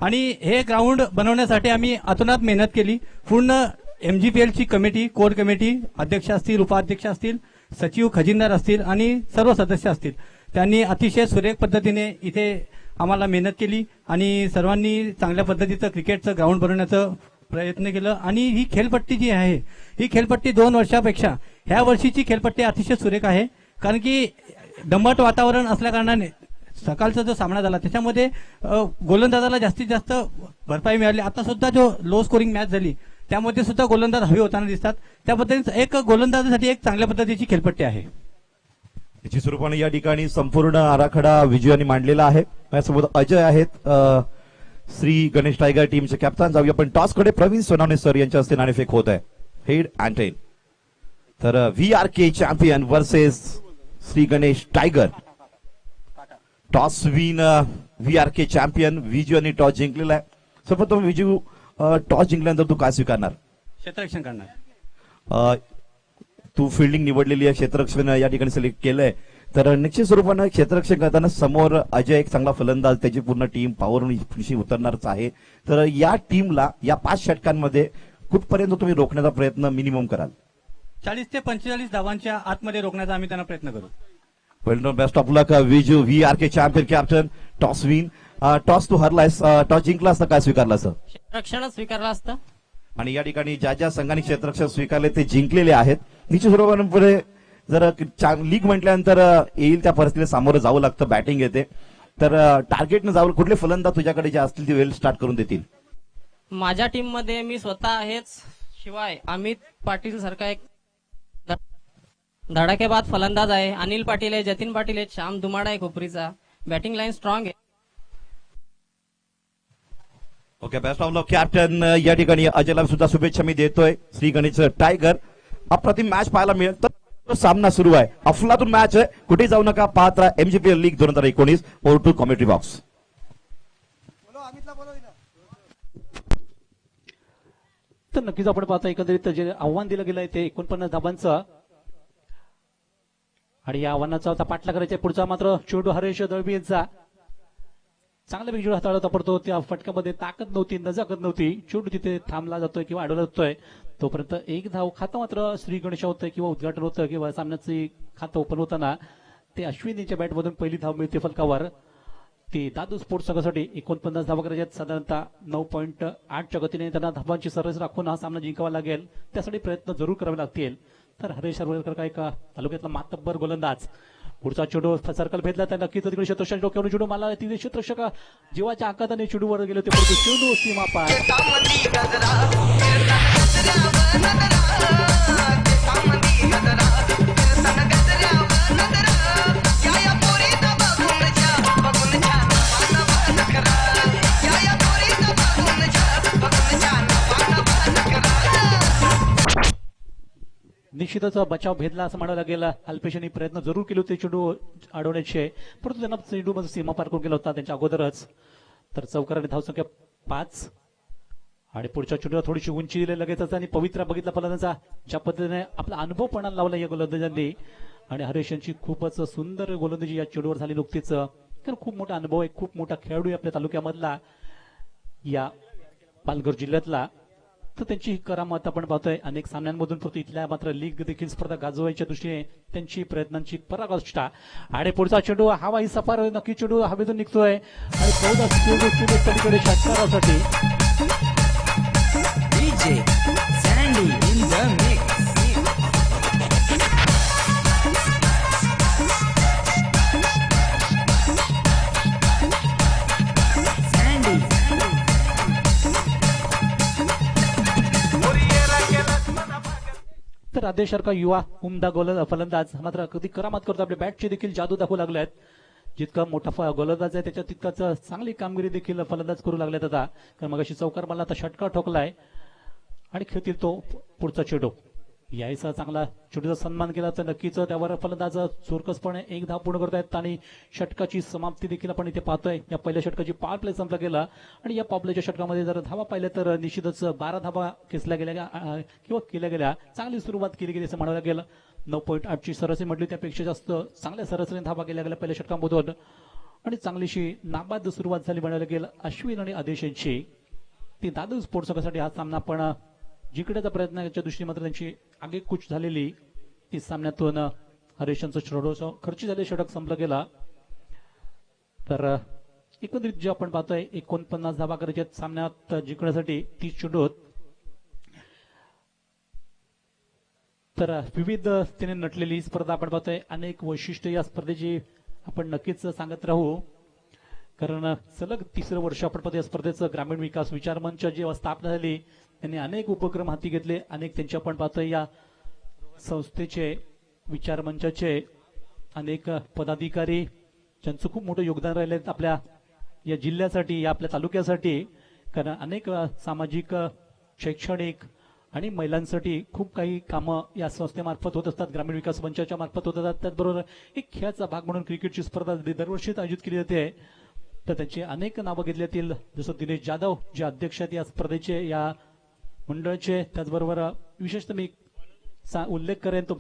आणि हे ग्राउंड बनवण्यासाठी आम्ही अतोनात मेहनत केली. पूर्ण MGPLची कमिटी, कोर कमिटी, अध्यक्ष असतील, उपाध्यक्ष असतील, सचिव, खजिनदार असतील आणि सर्व सदस्य असतील, त्यांनी अतिशय सुरेख पद्धतीने इथे आम्हाला मेहनत केली आणि सर्वांनी चांगल्या पद्धतीचं क्रिकेटचं ग्राउंड बनवण्याचं प्रयत्न केलं. आणि ही खेळपट्टी जी आहे ही खेळपट्टी 2 वर्षापेक्षा ह्या वर्षीची खेळपट्टी अतिशय सुरेख आहे. कारण की दमट वातावरण असल्या कारणाने सकाळचा जो सामना झाला त्याच्यामध्ये गोलंदाजाला जास्तीत जास्त भरपाई मिळाली. आता सुद्धा जो लो स्कोरिंग मॅच झाली त्यामध्ये सुद्धा गोलंदाज हवे होताना दिसतात. त्या पद्धतीने एक गोलंदाजासाठी एक चांगल्या पद्धतीची खेळपट्टी आहे. याची स्वरूपाने या ठिकाणी संपूर्ण आराखडा विजयाने मांडलेला आहे. माझ्यासोबत अजय आहेत, श्री गणेश टायगर टीमचे कॅप्टन. जाऊया आपण टॉसकडे. प्रवीण सोनावणे सर यांच्या हस्ते नाणेफेक होत आहे. Head and tail. तर VRK champion versus Shri Ganesh tiger. Toss win VRK champion. विजूने टॉस जिंकलेला आहे. सर्वप्रथम विजू, टॉस जिंकल्यानंतर तू काय स्वीकारणार? क्षेत्ररक्षण करणार. तू फिल्डिंग निवडलेली आहे, क्षेत्ररक्षण या ठिकाणी सिलेक्ट केलंय. तर निश्चित स्वरूपानं क्षेत्ररक्षण करताना समोर अजय एक चांगला फलंदाज, त्याची पूर्ण टीम पॉवरशी उतरणारच आहे. तर या टीमला या 5 षटकांमध्ये कुठपर्यंत तुम्ही रोखण्याचा प्रयत्न मिनिमम कराल? 40 ते 45 धावांच्या आतमध्ये रोखण्याचा आम्ही त्यांना प्रयत्न करू. Well done, best of luck Viju. VRK champion captain. Toss win. Toss तू हरलायस, टॉस जिंकला असता काय स्वीकारला असं? क्षेत्ररक्षणच स्वीकारलं असतं. आणि या ठिकाणी ज्या ज्या संघांनी क्षेत्ररक्षण स्वीकारले ते जिंकलेले आहेत. निश्चित स्वरूपाने जर लीग म्हटल्यानंतर येईल त्या परिस्थितीला सामोरं जावं लागतं, बॅटिंग येते. तर टार्गेटनं जावं. कुठले फलंदाज तुझ्याकडे जे असतील ते वेल स्टार्ट करून देतील? माझ्या टीम मध्ये मी स्वतः आहेच, शिवाय अमित पाटील सारखा एक धडाकेबाद फलंदाज आहे. अनिल पाटील आहे, जतीन पाटील आहे, श्याम दुमाडा आहे कोपरीचा. बॅटिंग लाईन स्ट्रॉंग आहे. Okay, best of luck captain. या ठिकाणी अजयला सुद्धा शुभेच्छा मी देतोय. श्री गणेश टायगर. अप्रतिम मॅच पाहायला मिळेल. तर सामना सुरू आहे, अफलातून मॅच आहे. कुठे जाऊ नका, पाहत राहा MGPL league 2019. Over to commentary box. तर नक्कीच आपण पाहता एकंदरीत जे आव्हान दिलं गेलं आहे ते 49 धाबांचं आणि या आव्हानाचा आता पाठला करायचा. पुढचा मात्र चेंडू हरेश दळवी यांचा चांगला बिजूळ हाताळत वापरतो. त्या फटक्यामध्ये ताकद नव्हती, नजाकत नव्हती. चेंडू तिथे थांबला जातोय किंवा अडवला जातोय. तोपर्यंत एक धाव खातं मात्र श्री गणेश होतं किंवा उद्घाटन होतं किंवा सामन्याचे खातं ओपन होताना ते अश्विनीच्या बॅटमधून पहिली धाव मिळते फलकावर. ती दादू स्पोर्ट्स संघासाठी 49 धावा करायच्या आहेत. साधारणतः 9.8च्या गतीने त्यांना धावांची सरस राखून हा सामना जिंकावा लागेल. त्यासाठी प्रयत्न जरूर करावे लागतील. तर हरेश हरवळकर काय का तालुक्यातला मातब्बर गोलंदाज. पुढचा चेंडू सर्कल भेदला तर नक्कीच तिकडे क्षेत्ररक्षण डोक्यावरून चेंडू मला तिथे क्षेत्ररक्षक जीवाच्या आकाराने चेंडूवर गेले होते, परंतु चेंडू सीमा पार. निश्चितच बचाव भेदला असं म्हणायला गेला. अल्पेशांनी प्रयत्न जरूर केले होते चेंडू अडवण्याचे, परंतु त्यांना चेंडू मध्ये सीमा पार करून गेला होता त्यांच्या अगोदरच. तर चौकाराने धावसंख्या 5 आणि पुढच्या चेंडूला थोडीशी उंची दिली लगेचच. आणि पवित्रा बघितला फलंदाजा ज्या पद्धतीने आपला अनुभव पणाला लावला या गोलंदाजांनी. आणि हरेश यांची खूपच सुंदर गोलंदाजी या चेंडूवर झाली नुकतीच. तर खूप मोठा अनुभव आहे, खूप मोठा खेळाडू आहे आपल्या तालुक्यामधला, या पालघर जिल्ह्यातला. तर त्यांची ही करामत आपण पाहतोय अनेक सामन्यांमधून, परंतु इथल्या मात्र लीग देखील स्पर्धा गाजवायच्या दृष्टीने त्यांची प्रयत्नांची पराकाष्ठा. आणि पुढचा चेंडू हवा ही सफार नक्की चेंडू हवेतून निघतोय आणि चौदा चेंडू पलीकडे षटकारासाठी. DJ Sandy in the mix. Sandy. तर आदेश सारखा युवा उमदा फलंदाज मात्र कधी करामत करतो, आपल्या बॅटची देखील जादू दाखवू लागल्यात. जितका मोठा गोलंदाज आहे त्याच्या तितकाच चांगली कामगिरी देखील फलंदाज करू लागल्यात आता. कारण मग चौकार मला आता षटकार ठोकलाय आणि खेळतील तो पुढचा चेंडू. यायचा चांगला चेंडूचा सन्मान केला तर नक्कीच त्यावर फलंदाज चोरकसपणे एक धाव पूर्ण करतायत आणि षटकाची समाप्ती देखील आपण इथे पाहतोय. या पहिल्या षटकाची पॉवर प्ले संपला गेला आणि या पॉवर प्लेच्या षटकामध्ये जर धावा पाहिल्या तर निश्चितच 12 धावा खेचल्या गेल्या किंवा केल्या गेल्या. चांगली सुरुवात केली गेली असं म्हणायला गेलं. 9.8 ची सरासरी म्हटली त्यापेक्षा जास्त चांगल्या सरासरीने धावा केल्या गेल्या पहिल्या षटकामधून आणि चांगलीशी नाबाद सुरुवात झाली म्हणायला गेलं. अश्विन आणि आदेश यांची ती दादू स्पोर्ट्स संघासाठी हा सामना पण जिंकण्याचा प्रयत्नाच्या दृष्टीने मात्र त्यांची आगेकूच झालेली ती सामन्यातून हरेशांचं चेंडू खर्ची झाले षटक संपला गेला. तर एकंदरीत जे आपण पाहतोय 49 धावा करायच्या सामन्यात जिंकण्यासाठी 30 चेंडूत. तर विविधतेने नटलेली स्पर्धा आपण पाहतोय. अनेक वैशिष्ट्य या स्पर्धेची आपण नक्कीच सांगत राहू कारण सलग तिसरं वर्ष आपण पाहतो या स्पर्धेचं. ग्रामीण विकास विचार मंच जेव्हा स्थापना झाली त्यांनी अनेक उपक्रम हाती घेतले. अनेक त्यांचे आपण पाहतोय या संस्थेचे विचार मंचाचे अनेक पदाधिकारी ज्यांचं खूप मोठं योगदान राहिले आपल्या या जिल्ह्यासाठी या आपल्या तालुक्यासाठी. कारण अनेक सामाजिक शैक्षणिक आणि महिलांसाठी खूप काही कामं या संस्थेमार्फत होत असतात. ग्रामीण विकास मंचाच्या मार्फत होत असतात. त्याचबरोबर एक खेळाचा भाग म्हणून क्रिकेटची स्पर्धा दरवर्षी आयोजित केली जाते. तर त्यांची अनेक नावं घेतली जातील जसं दिनेश जाधव जे अध्यक्ष आहेत या स्पर्धेचे या मंडळाचे. त्याचबरोबर विशेषतः मी उल्लेख करेन तो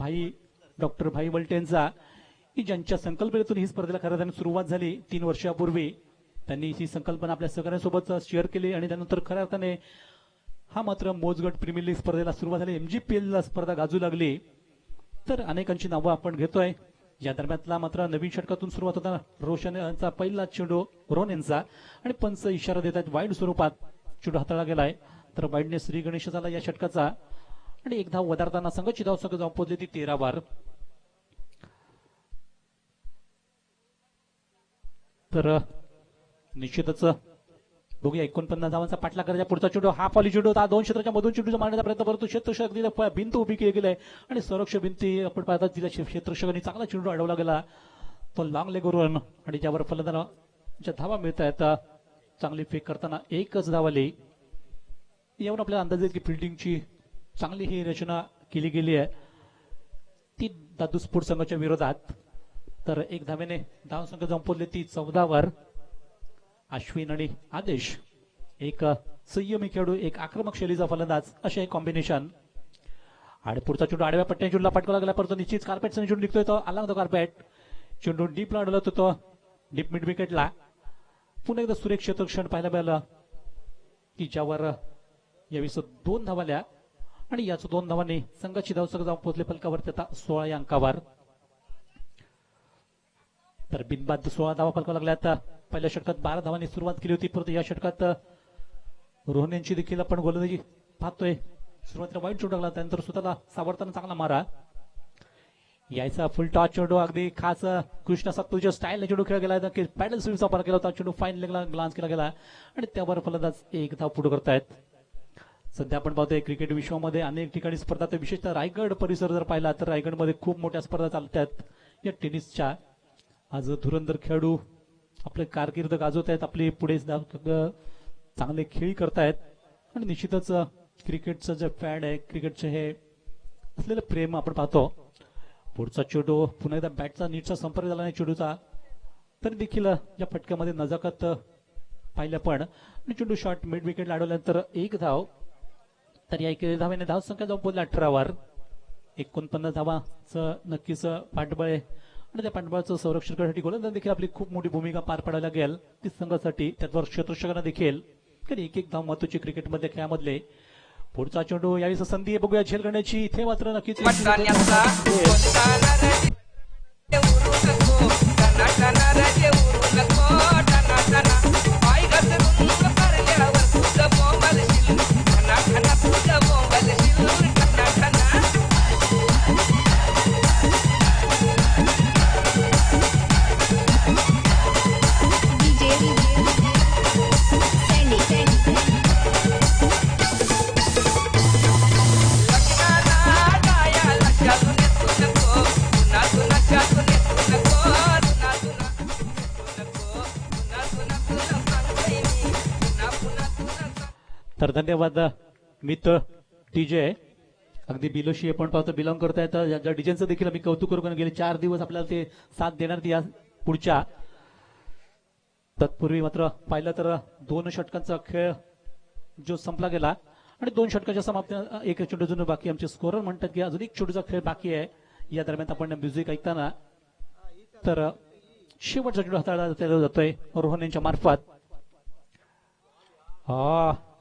डॉक्टर भाई वलटेंचा की ज्यांच्या संकल्पनेतून ही स्पर्धेला खऱ्या अर्थाने सुरुवात झाली 3 वर्षापूर्वी. त्यांनी ही संकल्पना आपल्या सगळ्यांसोबत शेअर केली आणि त्यानंतर खऱ्या अर्थाने हा मात्र मोजगट प्रीमियर लीग स्पर्धेला सुरुवात झाली. MGPL ला स्पर्धा गाजू लागली. तर अनेकांची नावं आपण घेतोय. या दरम्यानला मात्र नवीन षटकातून सुरुवात होता. रोशन यांचा पहिला चेंडू रोहन यांचा आणि पंच इशारा देत आहेत वाईड स्वरूपात चेंडू हाताळला गेलाय. तर वाईडने श्री गणेश झाला या षटकाचा आणि एक धाव वधारताना संघाची धाव संघ जाऊन पोहोचली ती 13 वर. तर निश्चितच बघूया 49 धावांचा पाठलाग करायचा. पुढचा चेंडू हा फॉली चेंडू होता. 2 क्षेत्राच्या मधून चेंडूचा मारण्याचा प्रयत्न करतो. क्षेत्ररक्षक भिंत उभी केली गेली आणि संरक्षक भिंती आपण पाहतात तिला क्षेत्ररक्षकांनी चांगला चेंडू अडवला गेला तो लॉंग लेगवरून आणि ज्यावर फलंदाजांच्या धावा मिळत आहेत. चांगली फेक करताना एकच धाव आली. यावर आपल्याला अंदाज येईल की फिल्डिंगची चांगली ही रचना केली गेली आहे ती दादू स्पोर्ट्स संघाच्या विरोधात. तर एक धावेने धाव संघ जाऊन पोहोचले ती 14 वर. अश्विन आणि आदेश एक संयमी खेळाडू एक आक्रमक शैलीचा फलंदाज असे एक कॉम्बिनेशन. आणि पुढचा चेंडू आडव्या पट्ट्याने चेंडूला पटकवला गेला परंतु निश्चित कार्पेटचा चेंडू निघतोय तो आला तो कार्पेट. चेंडू डीपला अडवत होतो डीप मिड विकेटला. पुन्हा एकदा सुरेख क्षेत्ररक्षण पाहायला मिळालं की ज्यावर यावेळी 2 धावा आल्या आणि याच 2 धावांनी संघाची धाव संघ जाऊन पोहोचले फलकावर आता 16 या अंकावर. तर बिनबाद 16 धावा फलकावर लागल्या. आता पहिल्या षटकात 12 धावांनी सुरुवात केली होती परंतु या षटकात रोहन यांची देखील आपण गोलंदाजी पाहतोय. सुरुवातीला वाईट चेंडू लागला त्यानंतर स्वतःला सावरताना चांगला मारा. यायचा फुल टॉच चेंडू अगदी खास कृष्णा सातपुतेच्या स्टाईलने चेंडू खेळला गेला. पॅडल स्वीपचा वापर केला होता. चेंडू फाईन लेगला ग्लान्स केला गेला आणि त्यावर फलंदाज एक धाव पुढे करतायत. सध्या आपण पाहतोय क्रिकेट विश्वामध्ये अनेक ठिकाणी स्पर्धा तर विशेषतः रायगड परिसर जर पाहिला तर रायगडमध्ये खूप मोठ्या स्पर्धा चालतात या टेनिसच्या. आज धुरंधर खेळाडू आपले कारकीर्द गाजवत आहेत. आपली पुढे चांगले खेळी करतायत आणि निश्चितच क्रिकेटचं जे फॅन आहे क्रिकेटचे हे असलेलं प्रेम आपण पाहतो. पुढचा चेंडू पुन्हा एकदा बॅटचा नीटचा संपर्क झाला नाही चेंडूचा तरी देखील या फटक्यामध्ये नजाकत पाहिल्या पण आणि चेंडू शॉट मिड विकेट अडवल्यानंतर एक धाव. तर या 1 धावेने धाव संख्या जाऊन पोहोचली 18 वर. 49 धावांचं नक्कीच पाठबळ आहे आणि त्या पाठबळाचं संरक्षण करण्यासाठी गोलंदाज देखील आपली खूप मोठी भूमिका पार पाडायला लागेल ती संघासाठी. त्याचबरोबर क्षेत्ररक्षकांना देखील कारण एक धाव महत्वाची क्रिकेटमध्ये खेळामधले. पुढचा चेंडू यावेळी संधी आहे बघूया झेल करण्याची. इथे मात्र नक्कीच तर धन्यवाद मित्र डीजे. अगदी बिलोशी आपण पाहतो बिलॉंग करतायत. ज्या डीजेचं देखील आम्ही कौतुक करू, कारण गेले 4 दिवस आपल्याला ते साथ देणार या पुढच्या. तत्पूर्वी मात्र पाहिलं तर 2 षटकांचा खेळ जो संपला गेला आणि 2 षटकाच्या समाप्त, एक चेंडू अजून बाकी. आमचे स्कोरर म्हणतात की अजून एक चेंडूचा खेळ बाकी आहे. या दरम्यान आपण म्युझिक ऐकताना तर शेवटचा चेंडू हाताळला जातोय रोहन यांच्या मार्फत.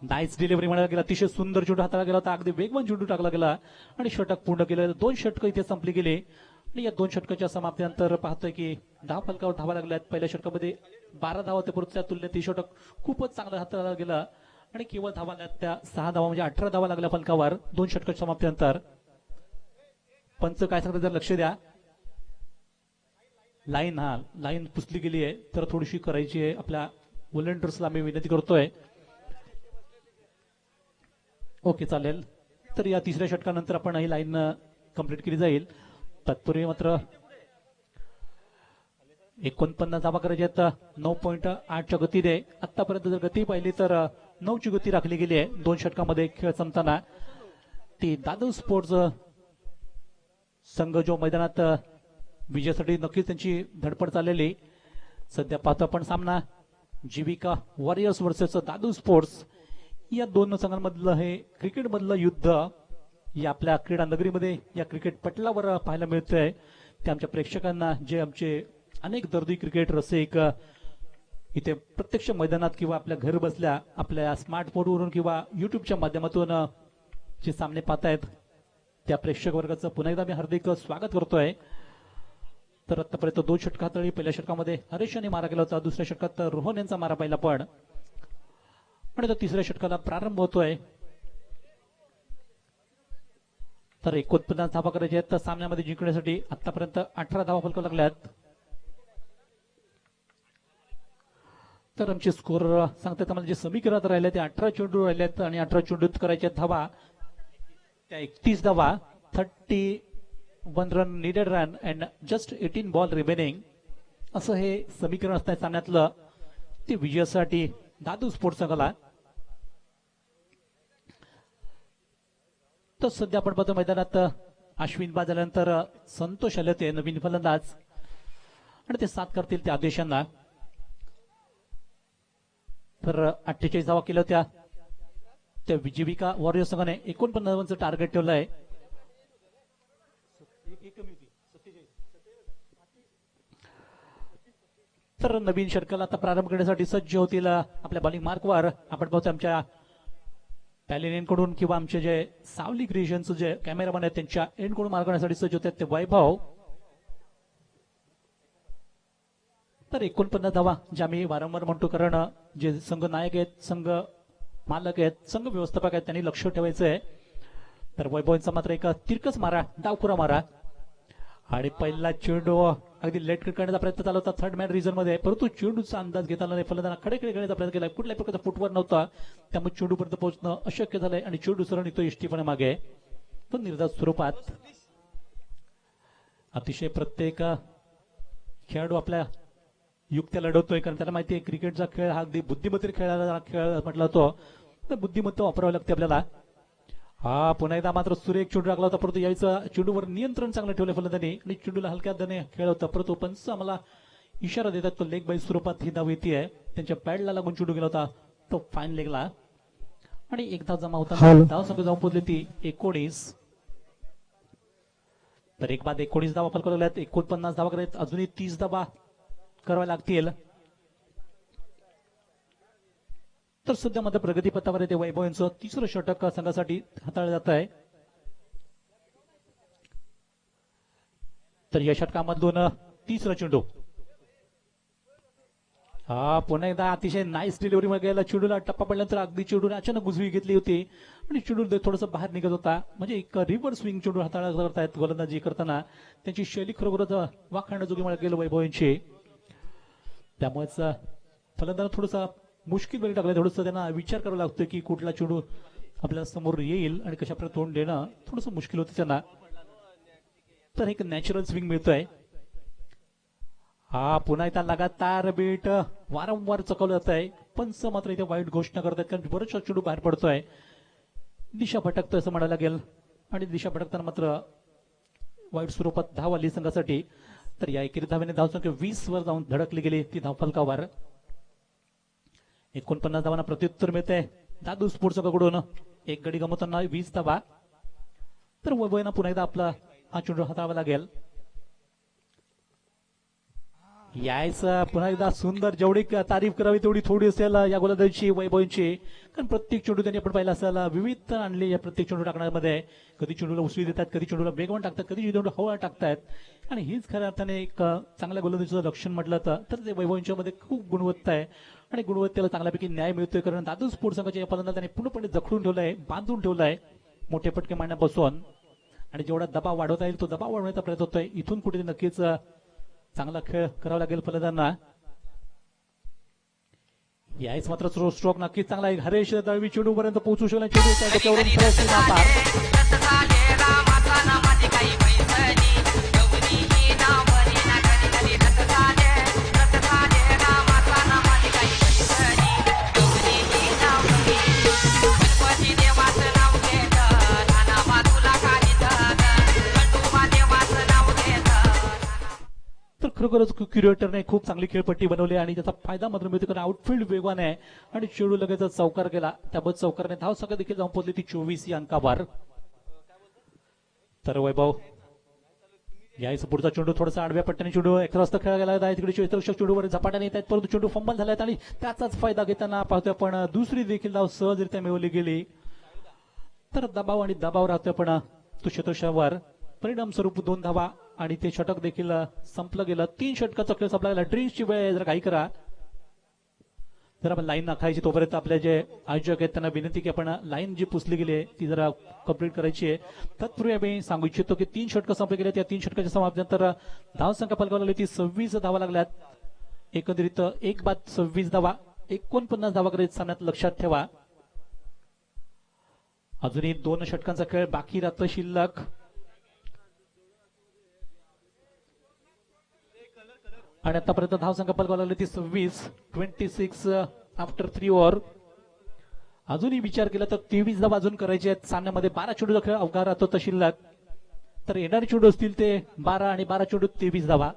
नाईस डिलिव्हरी म्हणायला गेला, अतिशय सुंदर चेंडू हाताळला गेला होता, अगदी वेगवान चेंडू टाकला गेला आणि षटक पूर्ण केलं. 2 षटकं इथे संपली गेली आणि या 2 षटकाच्या समाप्तीनंतर पाहतोय की 10 फलकावर धावा लागल्यात. पहिल्या षटकामध्ये 12 धावा होते, परंतु त्या तुलनेत हे षटक खूपच चांगलं हाताळला गेला आणि केवळ धावा लागल्या त्या 6 धावा, म्हणजे 18 धावा लागल्या फलकावर 2 षटकाच्या समाप्तीनंतर. पंच काय सांगतात जर लक्ष द्या. लाईन पुसली गेली आहे, तर थोडीशी करायची आहे. आपल्या व्हॉलंटियर्सला आम्ही विनंती करतोय. ओके चालेल. तर या तिसऱ्या षटकानंतर आपण ही लाईन कंप्लीट केली जाईल. तत्पूर्वी मात्र 49 धावा करायच्या आहेत 9.8च्या गतीने. आतापर्यंत जर गती पाहिली तर 9ची गती राखली गेली आहे 2 षटकामध्ये खेळ संपताना. ती दादू स्पोर्ट्स संघ जो मैदानात विजयासाठी नक्कीच त्यांची धडपड चाललेली. सध्या पाहतो आपण सामना जीविका वॉरियर्स वर्सेस दादू स्पोर्ट्स. या 2 संघांमधलं हे क्रिकेटमधलं युद्ध या आपल्या क्रीडा नगरीमध्ये या क्रिकेट पटलावर पाहायला मिळतंय. ते आमच्या प्रेक्षकांना, जे आमचे अनेक दर्दी क्रिकेट रसिक इथे प्रत्यक्ष मैदानात किंवा आपल्या घर बसल्या आपल्या स्मार्टफोनवरून किंवा युट्यूबच्या माध्यमातून जे सामने पाहतायत, त्या प्रेक्षक वर्गाचं पुन्हा एकदा मी हार्दिक स्वागत करतोय. तर आतापर्यंत 2 षटक हाताळली. पहिल्या षटकामध्ये हरेश यांनी मारा केला होता, दुसऱ्या षटकात रोहन यांचा मारा पाहिला पण. आणि आता तिसऱ्या षटकाला प्रारंभ होतोय. तर 49 धावा करायच्या आहेत सामन्यामध्ये जिंकण्यासाठी. आतापर्यंत 18 धावा फलकावर लागल्यात. तर आमचे स्कोर सांगतात आम्हाला, जे समीकरणात राहिले ते 18 चेंडू राहिलेत आणि 18 चेंडूत करायच्या धावा त्या 31 धावा. 31 run needed run and just 18 ball remaining, असं हे समीकरण असतं सामन्यातलं. ते विजयासाठी दादू स्पोर्ट्स संघाला. तर सध्या आपण पाहतो मैदानात अश्विन बाद झाल्यानंतर संतोष आले ते नवीन फलंदाज आणि ते साथ करतील त्या आदेशांना. तर 48 धावा केल्या होत्या त्या जीविका वॉरियर संघाने. 49 टार्गेट ठेवलं आहे. तर नवीन षटकाला आता प्रारंभ करण्यासाठी सज्ज होतील आपल्या बॉलिंग मार्कवर. आपण पाहतो आमच्या पॅलिनेनकडून किंवा आमचे जे सावली क्रिएशनचे जे कॅमेरामॅन आहेत त्यांच्या एंडकडून मार्क करण्यासाठी सज्ज होते ते वैभव. तर 49 धावा जे आम्ही वारंवार म्हणतो, कारण जे संघ नायक आहेत, संघ मालक आहेत, संघ व्यवस्थापक आहेत, त्यांनी लक्ष ठेवायचं आहे. तर वैभवांचा मात्र एक तिरकस मारा, डावखुरा मारा आणि पहिला चेंडू अगदी लेट करण्याचा प्रयत्न चालू होता थर्ड मॅन रिझन मध्ये, परंतु चेंडूचा अंदाज घेताना फलंदाजांना खडे घेण्याचा प्रयत्न केला. कुठल्याही प्रकारचा फुटवर नव्हता, त्यामुळे चेंडूपर्यंत पोहोचणं अशक्य झालंय आणि चेंडू सरळ निघतो इष्टीपणे मागे. तो निर्धार स्वरूपात अतिशय प्रत्येक खेळाडू आपल्या युक्त्या लढवतोय, कारण त्याला माहिती आहे क्रिकेटचा खेळ हा अगदी बुद्धिमत्तेने खेळायला खेळ म्हटला जातो, तर बुद्धिमत्ता वापरावी लागते आपल्याला. हा पुन्हा एकदा मात्र सुरेख चेंडू टाकला होता, परंतु यायचं चेंडूवर नियंत्रण चांगलं ठेवलं फलंदाजांनी आणि चेंडूला हलक्या हाताने खेळ होता, परंतु पंच आम्हाला इशारा देतात तो लेग बाय स्वरूपात ही धाव येते आहे. त्यांच्या पॅडला लागून चेंडू गेला होता तो फाईन लेगला आणि एक धाव जमा होता. धाव संख्या जाऊन पोहोचली ती 19. तर एक बाद 19 धावा फलकावल्यात. 49 धावा करायत, अजूनही 30 धावा कराव्या लागतील. तर सध्या मध्ये प्रगतीपथावर येते वैभव यांचं तिसरं षटक संघासाठी हाताळलं जात आहे. तर या षटकामधून तिसरा चेंडू, हा पुन्हा एकदा अतिशय नाईस डिलिव्हरी मध्ये गेला. चेंडूला टप्पा पडल्यानंतर अगदी चेंडूने अचानक उजवी घेतली होती आणि चेंडू थोडंसं बाहेर निघत होता, म्हणजे एक रिव्हर्स स्विंग चेंडू हाताळा करतायत गोलंदाजी करताना. त्यांची शैली खरोखरच वाखाणण्याजोगी मला गेलं वैभव यांची. त्यामुळेच फलंदाज थोडंसं मुश्किल वेळी टाकलं, थोडंसं त्यांना विचार करावा लागतो की कुठला चेंडू आपल्या समोर येईल आणि कशा प्रकारे तोंड देणं थोडंसं मुश्किल होतं त्यांना. तर एक नॅचरल स्विंग मिळतोय. हा पुन्हा एकदा लगातार बीट वारंवार चकवलं जात आहे. पंच मात्र इथे वाईट घोषणा करतात कारण बरेचसा चेंडू बाहेर पडतोय. दिशा भटकतोय असं म्हणायला लागेल आणि दिशा भटकताना मात्र वाईट स्वरूपात धाव आली संघासाठी. तर या एकेरी धावेने धावसंख्या 20 वर जाऊन धडकली गेली ती धावफलकावर. 49 धावांना प्रत्युत्तर मिळते दादू स्पोर्ट्स संघाकडून. एक गडी गमवताना 20 धावा. तर वैभवनं पुन्हा एकदा आपला हा चेंडू हाताळावा लागेल. यायचा पुन्हा एकदा सुंदर, जेवढी तारीफ करावी तेवढी थोडी असेल या गोलंदाजीची वैभवची. कारण प्रत्येक चेंडू त्यांनी आपण पाहिला असेल विविधता आणली या प्रत्येक चेंडू टाकण्यामध्ये. कधी चेंडूला उसळी देतात, कधी चेंडूला वेगवान टाकतात, कधी चेंडू हवा टाकतात. आणि हीच खऱ्या अर्थाने एक चांगल्या गोलंदाजीचं लक्षण म्हटलं तर ते वैभवच्या मध्ये खूप गुणवत्ता आहे आणि गुणवत्तेला चांगल्यापैकी न्याय मिळतोय. कारण दादू स्पोर्ट्स संघाच्या या फलंदाजाने त्यांनी पूर्णपणे जखडून ठेवलाय, बांधून ठेवलाय मोठे फटके मारण्यापासून. आणि जेवढा दबाव वाढवता येईल तो दबाव वाढवण्याचा प्रयत्न होतोय. इथून कुठे नक्कीच चांगला खेळ करावा लागेल फलंदाजांना. यायच मात्र स्ट्रोक नक्कीच चांगला आहे. हरेश दळवी चेंडू पर्यंत पोहोचू शकला. चेंडू डोक्यावरून प्रयत्न नापार. तर खरोखरच क्युरेटरने खूप चांगली खेळपट्टी बनवली आणि त्याचा फायदा मात्र मिळतो कारण आउटफील्ड वेगवान आहे आणि चेंडू लगेच चौकार केला. त्याबद्दल चौकारने धाव संख्या देखील जाऊन पोहोचली ती 24 या अंकावर. तर वैभव यायचं पुढचा चेंडू थोडासा आडव्या पट्ट्याने चेंडू एक रस्ता खेळला गेला आहे. तिकडे क्षेत्ररक्षक चेंडूवर झपाट्याने येत आहेत परंतु चेंडू फंबल झाला आणि त्याचाच फायदा घेताना पाहतोय आपण दुसरी देखील धाव सहजरित्या मिळवली गेली. तर दबाव आणि दबाव राहतोय पण तो क्षेत्ररक्षकावर. परिणाम स्वरूप 2 धावा आणि ते षटक देखील संपलं गेलं. 3 षटकाचा खेळ संपला गेला. ड्रीम्सची वेळ जर काही करा जर आपण लाईन नाखायची तोपर्यंत आपले जे आयोजक आहेत त्यांना विनंती की आपण लाईन जी पुसली गेली आहे ती जरा कंप्लीट करायची आहे. तत्पूर्वी आम्ही सांगू इच्छितो की 3 षटकं संपले गेले. त्या 3 षटकाच्या समाप्तीनंतर धावसंख्या फलकावला ती 26 धावा लागल्यात. एकंदरीत 1 बाद 26 धावा 49 धावा करीत सामन्यात लक्षात ठेवा. अजूनही 2 षटकांचा खेळ बाकी राहतो शिल्लक. आणि आतापर्यंत धावसंख्या फलकावला लागली ती 26 आफ्टर 3 ओव्हर. अजूनही विचार केला तर 23 धावा अजून करायचे आहेत. सामन्यामध्ये 12 चेंडूचा खेळ अवघा राहतो तर शिल्लक. तर येणारे चेंडू असतील ते 12 आणि 12 चेंडू 23 धावा.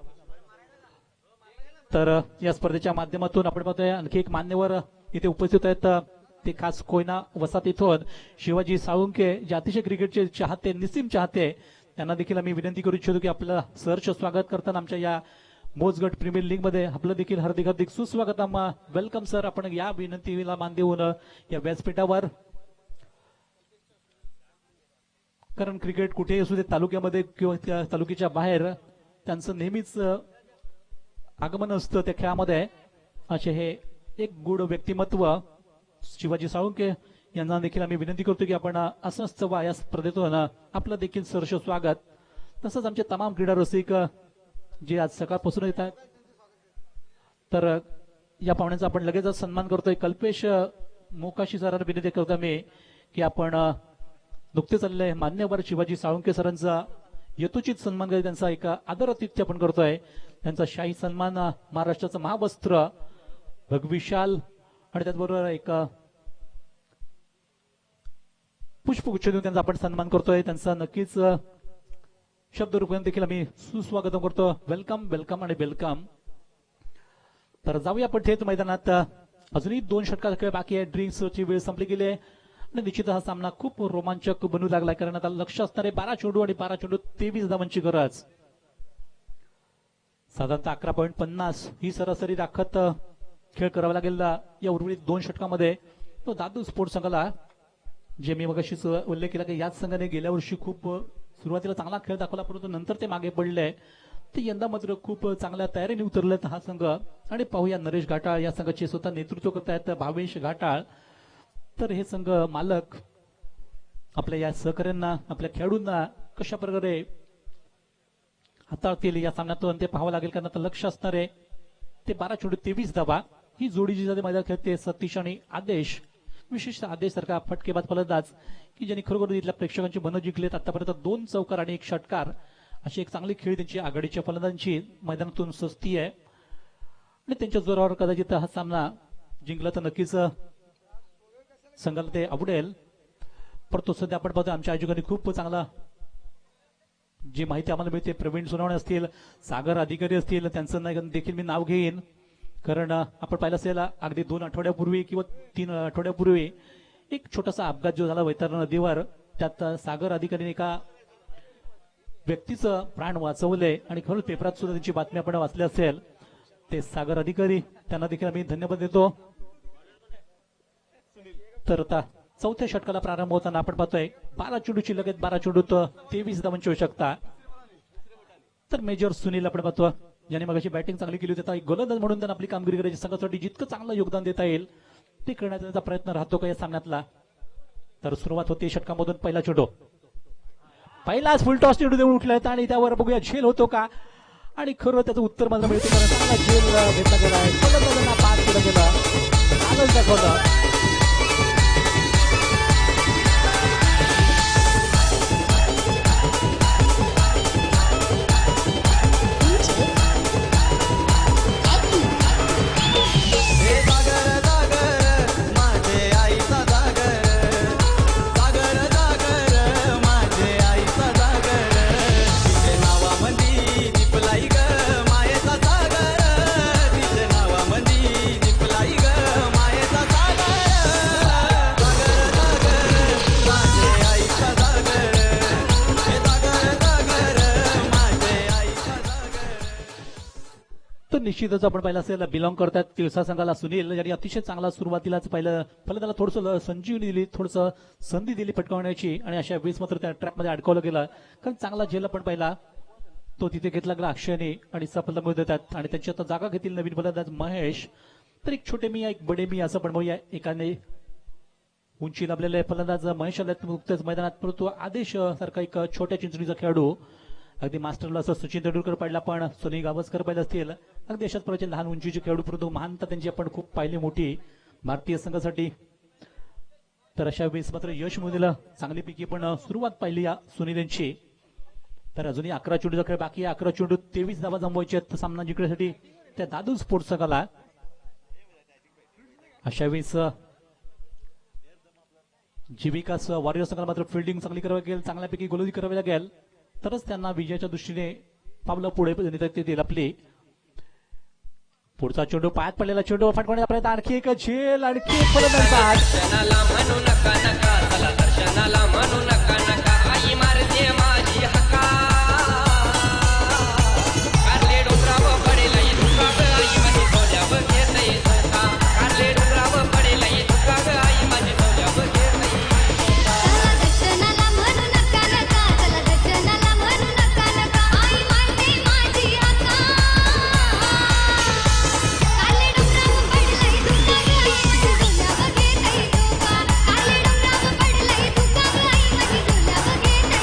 तर या स्पर्धेच्या माध्यमातून आपण पाहतोय आणखी एक मान्यवर इथे उपस्थित आहेत. ते खास कोयना वसाहत इथून शिवाजी साळुंके जे अतिशय क्रिकेटचे चाहते निस्सीम चाहते त्यांना देखील आम्ही विनंती करू इच्छितो की आपलं सहर्ष स्वागत करताना आमच्या या मोजगट प्रीमियर लीग मध्ये आपलं देखील हार्दिक हार्दिक सुस्वागत. Welcome sir. आपण या विनंतीला मान देऊन या व्यासपीठावर कारण क्रिकेट कुठेही असू दे तालुक्यामध्ये किंवा त्या तालुक्याच्या बाहेर त्यांचं नेहमीच आगमन असतं त्या खेळामध्ये. असे हे एक गुढ व्यक्तिमत्व शिवाजी साळुंके यांना देखील आम्ही विनंती करतो की आपण असंच या स्पर्धेतून आपलं देखील सहर्ष स्वागत. तसंच आमचे तमाम क्रीडा रसिक जे आज सकाळपासून येत आहेत तर या पाहुण्यांचा आपण लगेच सन्मान करतोय. कल्पेश मोकाशी सरांना विनंती करतो मी की आपण नुकतेच आलेले मान्यवर शिवाजी साळुंके सरांचा यथोचित सन्मान करत त्यांचा एक आदरातिथ्य आपण करतोय. त्यांचा शाही सन्मान महाराष्ट्राचं महावस्त्र भगवी शाल आणि त्याचबरोबर एक पुष्पगुच्छ देऊन त्यांचा आपण सन्मान करतोय. त्यांचा नक्कीच शब्द रूपाने देखील आम्ही सुस्वागत करतो. वेलकम वेलकम आणि वेलकम. तर जाऊया आपण थेट मैदानात. अजूनही 2 षटकाचा खेळ बाकी आहे. ड्रिंक्सची वेळ संपली गेली आहे आणि निश्चित हा सामना खूप रोमांचक बनू लागलाय कारण आता लक्ष असणारे 12 चेंडू आणि 12 चेंडू 23 धावांची गरज. साधारणतः 11.50 ही सरासरी राखत खेळ करावा लागेल या उर्वरित 2 षटकामध्ये. तो दादू स्पोर्ट्स संघाला जे मी मगाशीच उल्लेख केला की याच संघाने गेल्या वर्षी खूप सुरुवातीला चांगला खेळ दाखवला परंतु नंतर ते मागे पडले. ते यंदा मात्र खूप चांगल्या तयारीने उतरलेत हा संघ. आणि पाहूया नरेश घाटाळ या संघाचे स्वतः नेतृत्व करतायत भावेश घाटाळ. तर हे संघ मालक आपल्या या सहकार्यांना आपल्या खेळाडूंना कशा प्रकारे हाताळतील या सामन्यातून ते पाहावं लागेल कारण आता लक्ष असणारे ते 12 चेंडू 23 धावा. ही जोडी जी मैदान खेळते सतीश आणि आदेश. विशेष आदेश सारखा फटकेबाज फलंदाज की ज्यांनी खरोखर इथल्या प्रेक्षकांची मनं जिंकलेत. आतापर्यंत 2 चौकार आणि 1 षटकार अशी एक चांगली खेळी त्यांची आघाडीच्या फलंदाजांची मैदानातून सस्ती आहे आणि त्यांच्या जोरावर कदाचित हा सामना जिंकलं तर नक्कीच संघाला ते आवडेल. परंतु सध्या आपण पाहतो आमच्या आयोजकांनी खूप चांगला जी माहिती आम्हाला मिळते, प्रवीण सोनवणे असतील, सागर अधिकारी असतील, त्यांचं देखील मी नाव घेईन. कारण आपण पाहिलं असेल अगदी 2 आठवड्यापूर्वी किंवा 3 आठवड्यापूर्वी एक छोटासा अपघात जो झाला वैतरणा नदीवर, त्यात सागर अधिकारीने एका व्यक्तीचं प्राण वाचवले आणि खरंच पेपरात सुद्धा त्यांची बातमी आपण वाचली असेल. ते सागर अधिकारी, त्यांना देखील आम्ही धन्यवाद देतो. तर आता चौथ्या षटकाला प्रारंभ होताना आपण पाहतोय 12 चेंडूची लगेच 12 चेंडूत 23 धावांची आवश्यकता. तर मेजर सुनील आपण पाहतो, ज्याने मगाशी बॅटिंग चांगली केली होती, आता एक गोलंदाज म्हणून त्यांना आपली कामगिरी करायची, संघासाठी जितकं चांगलं योगदान देता येईल ते करण्याचा त्यांचा प्रयत्न राहतो का या सामन्यातला. तर सुरुवात होती षटकामधून. पहिला चेंडू, पहिलाच फुल टॉस चेंडू देऊन उठलाय आणि त्यावर बघूया झेल होतो का, आणि खरं त्याचं उत्तर मात्र मिळते. कारण चांगला झेल घेतला गेला आहे, फलंदाजांना पास केला गेला, आनंद दाखवला. निश्चितच आपण पाहिलं असेल बिलॉंग करतात तिळसा संघाला सुनील, यांनी अतिशय चांगला सुरुवातीलाच पाहिलं फलंदाला थोडंसं संजीवनी दिली, थोडंसं संधी दिली पटकावण्याची, आणि अशा 20 मात्र त्या ट्रॅपमध्ये अडकवलं गेलं. कारण चांगला झेल आपण पाहिला तो तिथे घेतला गेला अक्षयने, आणि सफलता मिळवत देतात. आणि त्यांची आता जागा घेतील नवीन फलंदाज महेश. तर एक छोटे मी एक बडे मी असं पण म्हणूया, एकाने उंची लाभलेले फलंदाज महेश आले नुकतेच मैदानात, परंतु आदेश सारखा एक छोट्या चिंचणीचा खेळाडू, अगदी मास्टरला असं सचिन तेंडुलकर पाहिला, पण सुनील गावस्कर पाहिलं असतील, अगदी अशाच प्रकारचे लहान उंचीचे खेळाडू, परंतु महानता त्यांची आपण खूप पाहिली मोठी भारतीय संघासाठी. तर अशा वेळेस मात्र यश मोदीला चांगली पैकी पण सुरुवात पाहिली या सुनील यांची. तर अजूनही 11 चेंडूचा खेळ बाकी आहे, 11 चेंडू 23 धावा जमवायचे आहेत सामना जिंकण्यासाठी त्या दादू स्पोर्ट्स संघाला. अशा वेळेस जीविकास वॉरियर संघाला मात्र फिल्डिंग चांगली करावी लागेल, चांगल्यापैकी गोलंदाजी करावी लागेल, तरच त्यांना विजयाच्या दृष्टीने पावलं पुढे देतील आपली. पुढचा चेंडू पायात पडलेला चेंडू फटकवण्याचा प्रयत्न, आणखी एक झेल, आणखी एक फलंदाज. दर्शनाला म्हणू नका नका, चला दर्शनाला म्हणू नका नका, आई मारते माझी हका. कारले डोंगरावर पडेल धुका ग आई माझी डोल्यावर घेतय धोका. कारले डोंगरावर पडेल धुका ग आई माझी डोल्यावर घेतय. चला दर्शनाला म्हणू नका नका, चला दर्शनाला म्हणू नका नका, आई मारते माझी हका. काले डोंगरावर पडलंय धुका ग आई माझी डोल्यावर घेतय धोका. काले डोंगरावर पडलंय धुका ग आई माझी डोल्यावर घेतय.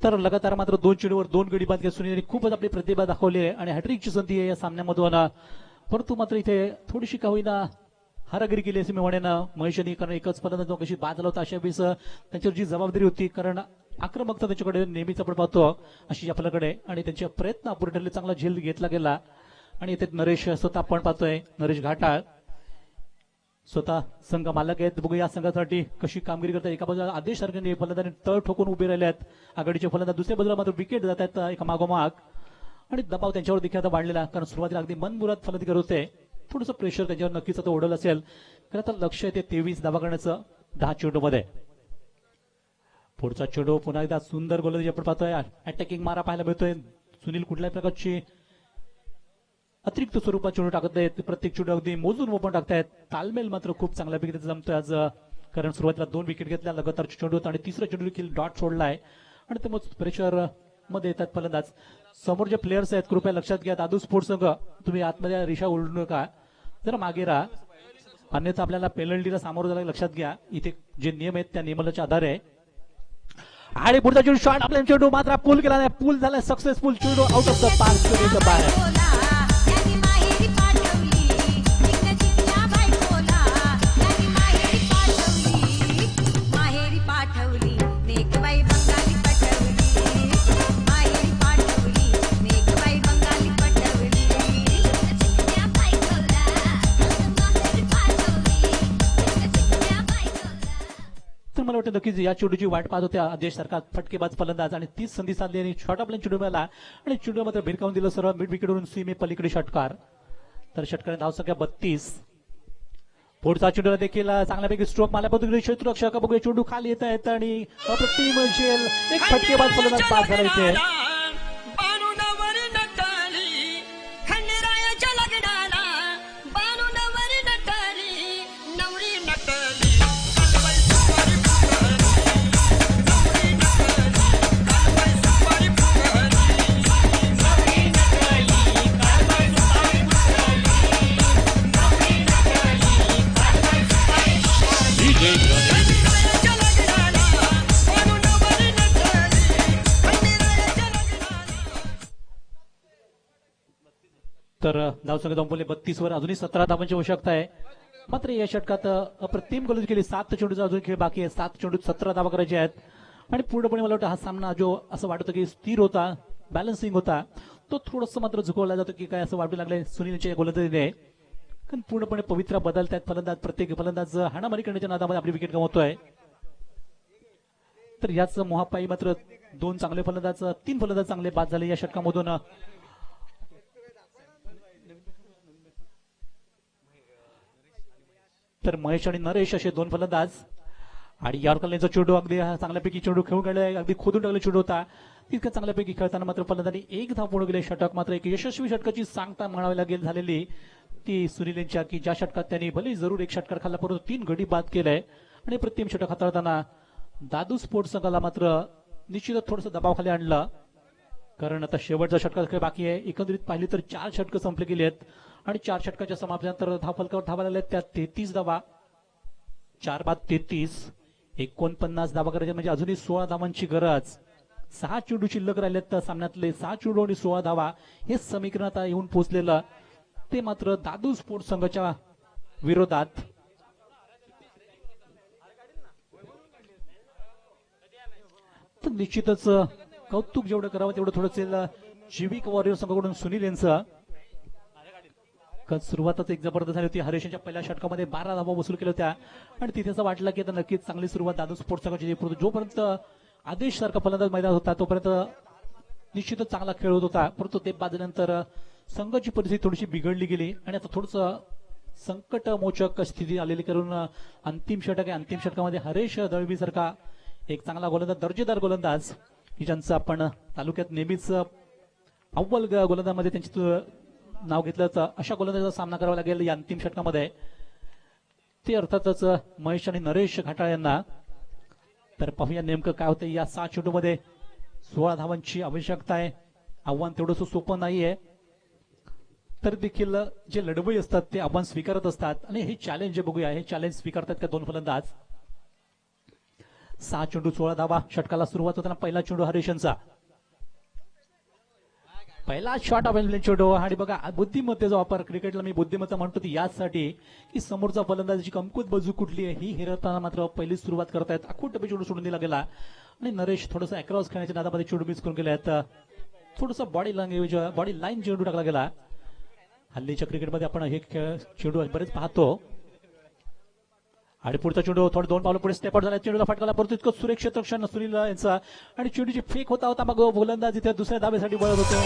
तर लगातार मात्र 2 चेंडूवर 2 गडी बाद घेत सुनीलने खूपच आपली प्रतिभा दाखवली आहे आणि हॅट्रिकची संधी आहे या सामन्यामधून. परंतु मात्र इथे थोडीशी का होईना हारागिरी केली असे मी म्हणेन महेशनी, कारण एकच फलंदाज कशी बाद झाला होता. अशा वेळेस त्यांच्यावर जी जबाबदारी होती, कारण आक्रमकता त्यांच्याकडे नेहमीच आपण पाहतो अशी आपल्याकडे, आणि त्यांचे प्रयत्न अपुरे ठरले, चांगला झेल घेतला गेला. आणि इथे नरेश स्वतः आपण पाहतोय, नरेश घाटाळ स्वतः संघ मालक आहेत. बघू या संघासाठी कशी कामगिरी करतात. एका बाजूला आदेश सारखे फलंदाजांनी तळ ठोकून उभे राहिले आहेत आघाडीचे फलंदाज, दुसऱ्या बाजूला मात्र विकेट जात आहेत एका मागोमाग, आणि दबाव त्यांच्यावर देखील आता वाढलेला, कारण सुरुवातीला अगदी मनमुराद फलंदाजी करत होते. थोडंसं प्रेशर त्यांच्यावर नक्कीच आता ओढवलं असेल, कारण आता लक्ष आहे ते 23 धावा करण्याचं 10 चेंडू मध्ये. पुढचा चेंडू पुन्हा एकदा सुंदर गोलंदाजी आपण पाहतोय, अटॅकिंग मारा पाहायला मिळतोय. सुनील कुठल्याही प्रकारची अतिरिक्त स्वरूपात चेंडू टाकत आहेत, प्रत्येक चेंडू अगदी मोजून ओपन टाकतायत. तालमेल मात्र खूप चांगल्यापैकी त्याचा जमतोय आज, कारण सुरुवातीला 2 विकेट घेतल्या लगातार चेंडू, आणि तिसरा चेंडू देखील डॉट सोडलाय, आणि ते मग प्रेशर मध्ये येतात फलंदाज. समोर जे प्लेयर्स आहेत कृपया लक्षात घ्या, दादू स्पोर्ट्स संघ तुम्ही आतमध्ये रिशा ओढू नका, जरा मागे राहा, अन्यथा आपल्याला पेनल्टीला सामोरं जायला लक्षात घ्या. इथे जे नियम आहेत त्या नियमाच्या आधारे. आणि पुढचा चेंडू शॉट, आपल्या चेंडू मात्र पूल केला नाही, पूल झाला सक्सेसफुल, चेंडू आउट ऑफ द पार्क बाहेर. त्यांनी माहेरी पाठवली, चिकन चिकला बायकोला. त्यांनी माहेरी पाठवली, नेक बाई बंगाली पटवली. माहेरी पाठवली, नेक वाटतं नक्कीच या चेंडूची वाट पाहत होत्या आदेश सरकार फटकेबाज फलंदाज आणि 30 संधी साधली आणि शॉर्ट ऑफ लाईन चेंडू मिळाला आणि चेंडू मात्र भिरकावून दिलं सरळ मिड विकेटवरून सीमे पलीकडे षटकार. तर षटकाने धावसंख्या 32. पुढचा चेंडूला देखील चांगल्यापैकी स्ट्रोक मारला पद्धतीने क्षेत्ररक्षक बघूया चेंडू खाली येत आहेत आणि अप्रतिम झेल एक फटकेबाज फलंदाज पास झाला इथे. बाणूनवर नटाली खंडेरायाच्या लग्नाला बाणूनवर नटाली नवरी नटली कालबाई सुपारी फुगली नवरी नटली कालबाई सुपारी फुगली नवरी नटली कालबाई सुपारी फुगली नवरी नटली कालबाई सुपारी फुगली खंडेरायाच्या लग्नाला बाणूनवर नटली खंडेरायाच्या लग्नाला. तर धावसंख्या संपवले 32 वर अजूनही 17 धावांची आवश्यकता आहे. मात्र या षटकात अप्रतिम गोलंदाजी केली. 7 चेंडूचा अजून खेळ बाकी आहे. 7 चेंडूत 17 धावा करायचे आहेत आणि पूर्णपणे मला वाटतं हा सामना जो असं वाटतं की स्थिर होता बॅलन्सिंग होता तो थोडंसं मात्र झुकवला जातो की काय असं वाटू लागलंय सुनीलच्या गोलंदाजीने. कारण पूर्णपणे पवित्रा बदलतात फलंदाज. प्रत्येक फलंदाज हाणामारी करण्याच्या नादामध्ये आपली विकेट गमावतोय. तर याच मोहापायी मात्र 2 चांगले फलंदाज 3 फलंदाज चांगले बाद झाले या षटकामधून. तर महेश आणि नरेश असे 2 फलंदाज आणि यॉर्करचा चेंडू अगदी चांगल्यापैकी चेंडू खेळून गेलाय. अगदी खोदून टाकले चेंडू होता तितकं चांगल्यापैकी खेळताना मात्र फलंदाजांनी 1 धाव पूर्ण केले. षटक मात्र एक यशस्वी षटकाची सांगता म्हणावी लागेल झालेली ती सुनील यांच्या की ज्या षटकात त्यांनी भले जरूर एक षटकार खाल्ला परंतु 3 गडी बाद केलाय आणि प्रतिम षटक हाताळताना दादू स्पोर्ट्स संघाला मात्र निश्चितच थोडंसं दबावाखाली आणलं. कारण आता शेवटचा षटकार खेळ बाकी आहे. एकंदरीत पाहिली तर 4 षटकं संपले गेली आहेत आणि 4 षटकाच्या समाप्तीनंतर धावफलकावर धावा लागल्या त्यात 33 धावा. 4 बाद 33 49 धावा करायच्या म्हणजे अजूनही 16 धावांची गरज. 6 चेंडू शिल्लक राहिलेत तर सामन्यातले 6 चेंडू आणि 16 धावा हे समीकरण आता येऊन पोहोचलेलं ते मात्र दादू स्पोर्ट्स संघाच्या विरोधात. तर निश्चितच कौतुक जेवढं करावं तेवढं थोडंसं जीविक वॉरियर संघाकडून सुनील यांचं. सुरुवातच एक जबरदस्त झाली होती. हरीश यांच्या पहिल्या षटकामध्ये 12 धावा वसूल केल्या होत्या आणि तिथे असं वाटलं की आता नक्कीच चांगली सुरुवात दादू स्पोर्ट्स संघाची. जोपर्यंत आदेश सारखा फलंदाज मैदानात होता तोपर्यंत निश्चितच चांगला खेळ होत होता. परंतु ते बाजल्यानंतर संघाची परिस्थिती थोडीशी बिघडली गेली आणि आता थोडंसं संकटमोचक स्थिती आलेली करून अंतिम षटक आहे. अंतिम षटकामध्ये हरीश दळवी सारखा एक चांगला गोलंदाज दर्जेदार गोलंदाज की ज्यांचं आपण तालुक्यात नेहमीच अव्वल गोलंदाजमध्ये त्यांची नाव घेतलं तर अशा गोलंदाजाचा सामना करावा लागेल या अंतिम षटकामध्ये. ते अर्थातच महेश आणि नरेश घाटाळ यांना. तर पाहूया नेमकं काय होतं या 6 चेंडूमध्ये. 16 धावांची आवश्यकता आहे. आव्हान तेवढंसं सोपं नाहीये तर देखील जे लढवई असतात ते आव्हान स्वीकारत असतात आणि हे चॅलेंज जे बघूया हे चॅलेंज स्वीकारतात का 2 फलंदाज. 6 चेंडू 16 धावा. षटकाला सुरुवात होताना पहिला चेंडू हरीश यांचा. पहिला शॉट अवेलेबल चेंडू आणि बघा बुद्धिमत्तेचा वापर. क्रिकेटला मी बुद्धिमत्ता म्हणतो ती यासाठी की समोरचा फलंदाजाची कमकुवत बाजू कुठली आहे ही हेरताना मात्र पहिली सुरुवात करतायत. अखूट चेंडू सोडून दिला गेला आणि नरेश थोडंसं अक्रॉस खेळण्याच्या नादामध्ये चेंडू मिस करून गेले आहेत. थोडंसं बॉडी लाईन चेंडू टाकला गेला. हल्लीच्या क्रिकेटमध्ये आपण हे चेंडू बरेच पाहतो. आणि पुढचा चेंडू थोडं 2 पावलं पुढे स्टेप आउट झाला. चेंडूला फटकाला परत इतकं सुरक्षित रक्षण सुनील यांचा आणि चेंडूची फेक होता मग गोलंदाज इथे दुसऱ्या धावेसाठी बळत होते.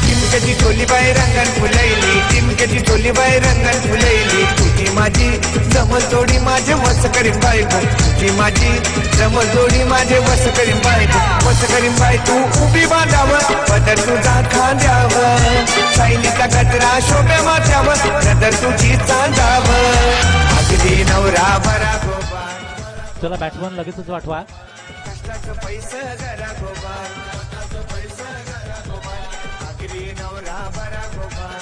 टिमक्याची टोली बाई रंगण फुलैली टिमक्याची टोली बाई रंगण फुलैली तुझी माझी जमल जोडी माझे वस करीन बायको तुझी माझी जमल जोडी माझे वस करीन बायको वस करीन बाय तू उभी बांधावं पदर तुझा खांद्यावं सायलीचा गजरा शोभ्या माथ्यावर नजर तुझी चांदावं अगदी नवरा भरा गोबार. चला बॅट्समन लगेचच वाटवा. कष्टाचं पैसे जरा गोबार नवरा बरा गोबार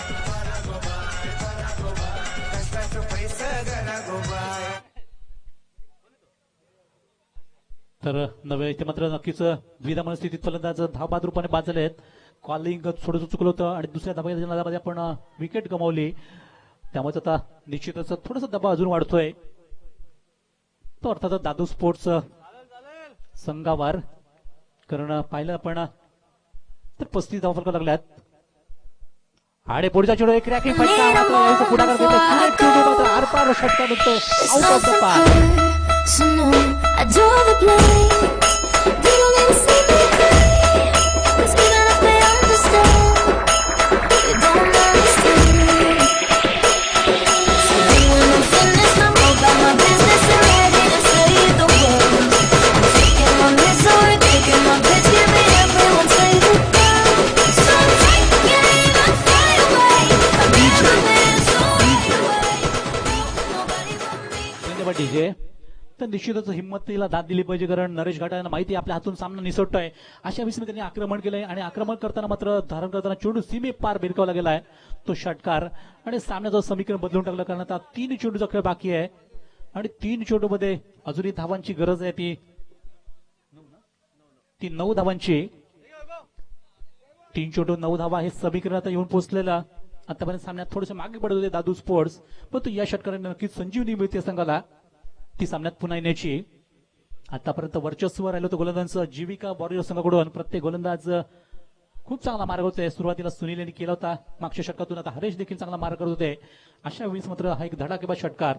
कष्टाचं पैसे जरा गोबार. तर नव्हे इथे मात्र नक्कीच द्विधा मनस्थितीत फलंदाज धावबाद रूपाने बाद झाले आहेत. कॉलिंग थोडंसं चुकलं होतं आणि दुसऱ्या धाबामध्ये आपण विकेट गमावली त्यामुळे आता निश्चितच थोडासा दबाव अजून वाढतोय. तो अर्थातच दादू स्पोर्ट्स संघावर. कारण पाहिलं आपण तर 35 धावा फलकावर लागल्यात. आणि पुढचा चेंडू एक क्रॅकिंग फटका मात्र यावेळेस पुढाकार घेतोय. पुढे चेंडू मात्र आरपार षटकार निघतोय out of the park. So no, I draw the blame. They don't even see me cry. 'Cause even if they understand, they don't understand. So then when I'm finished, I'm all about my business and ready to save the world. I'm taking my misery, taking my bitch, giving everyone favorite girl. So take the game and fly away. I'll be the man, so right away. Nobody but me. धन्यवाद DJ. तर निश्चितच हिंमतीला दाद दिली पाहिजे, कारण नरेश घाटाला माहिती आहे आपल्या हातून सामना निसटतोय. अशा विषयी त्यांनी आक्रमण केलंय आणि आक्रमण करताना मात्र धारण करताना चेंडू सीमे पार भिरकावला गेलाय तो षटकार. आणि सामन्याचं समीकरण बदलून टाकलं, कारण आता 3 चेंडूचा खेळ बाकी आहे आणि 3 चेंडूमध्ये अजूनही धावांची गरज आहे. ती 9 धावांची. 3 चेंडू 9 धावा हे समीकरण आता येऊन पोहोचलेलं. आतापर्यंत सामन्यात थोडेसे मागे पडत होते दादू स्पोर्ट्स, पण या षटकाराने नक्कीच संजीवनी मिळते संघाला ती सामन्यात पुन्हा येण्याची. आतापर्यंत वर्चस्व राहिलं होतं गोलंदाजांचं जीविका वॉरियर संघाकडून. प्रत्येक गोलंदाज खूप चांगला मार्ग होते. सुरुवातीला सुनील यांनी केला होता मागच्या षटकातून, आता हरेश देखील चांगला मार्ग करत होते. अशा वेळेस मात्र हा एक धडाकेबाज षटकार.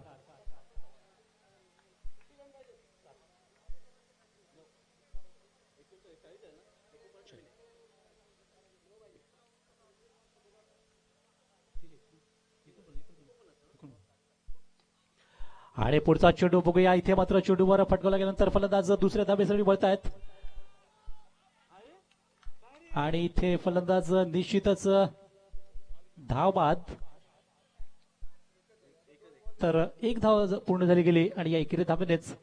आणि पुढचा चेंडू बघूया. इथे मात्र चेंडूवर फटकवला गेल्यानंतर फलंदाज दुसऱ्या धाबेसाठी वळतायत आणि इथे फलंदाज निश्चितच धाव बाद. तर 1 धाव पूर्ण झाली गेली आणि या एकेरी धाबेनेच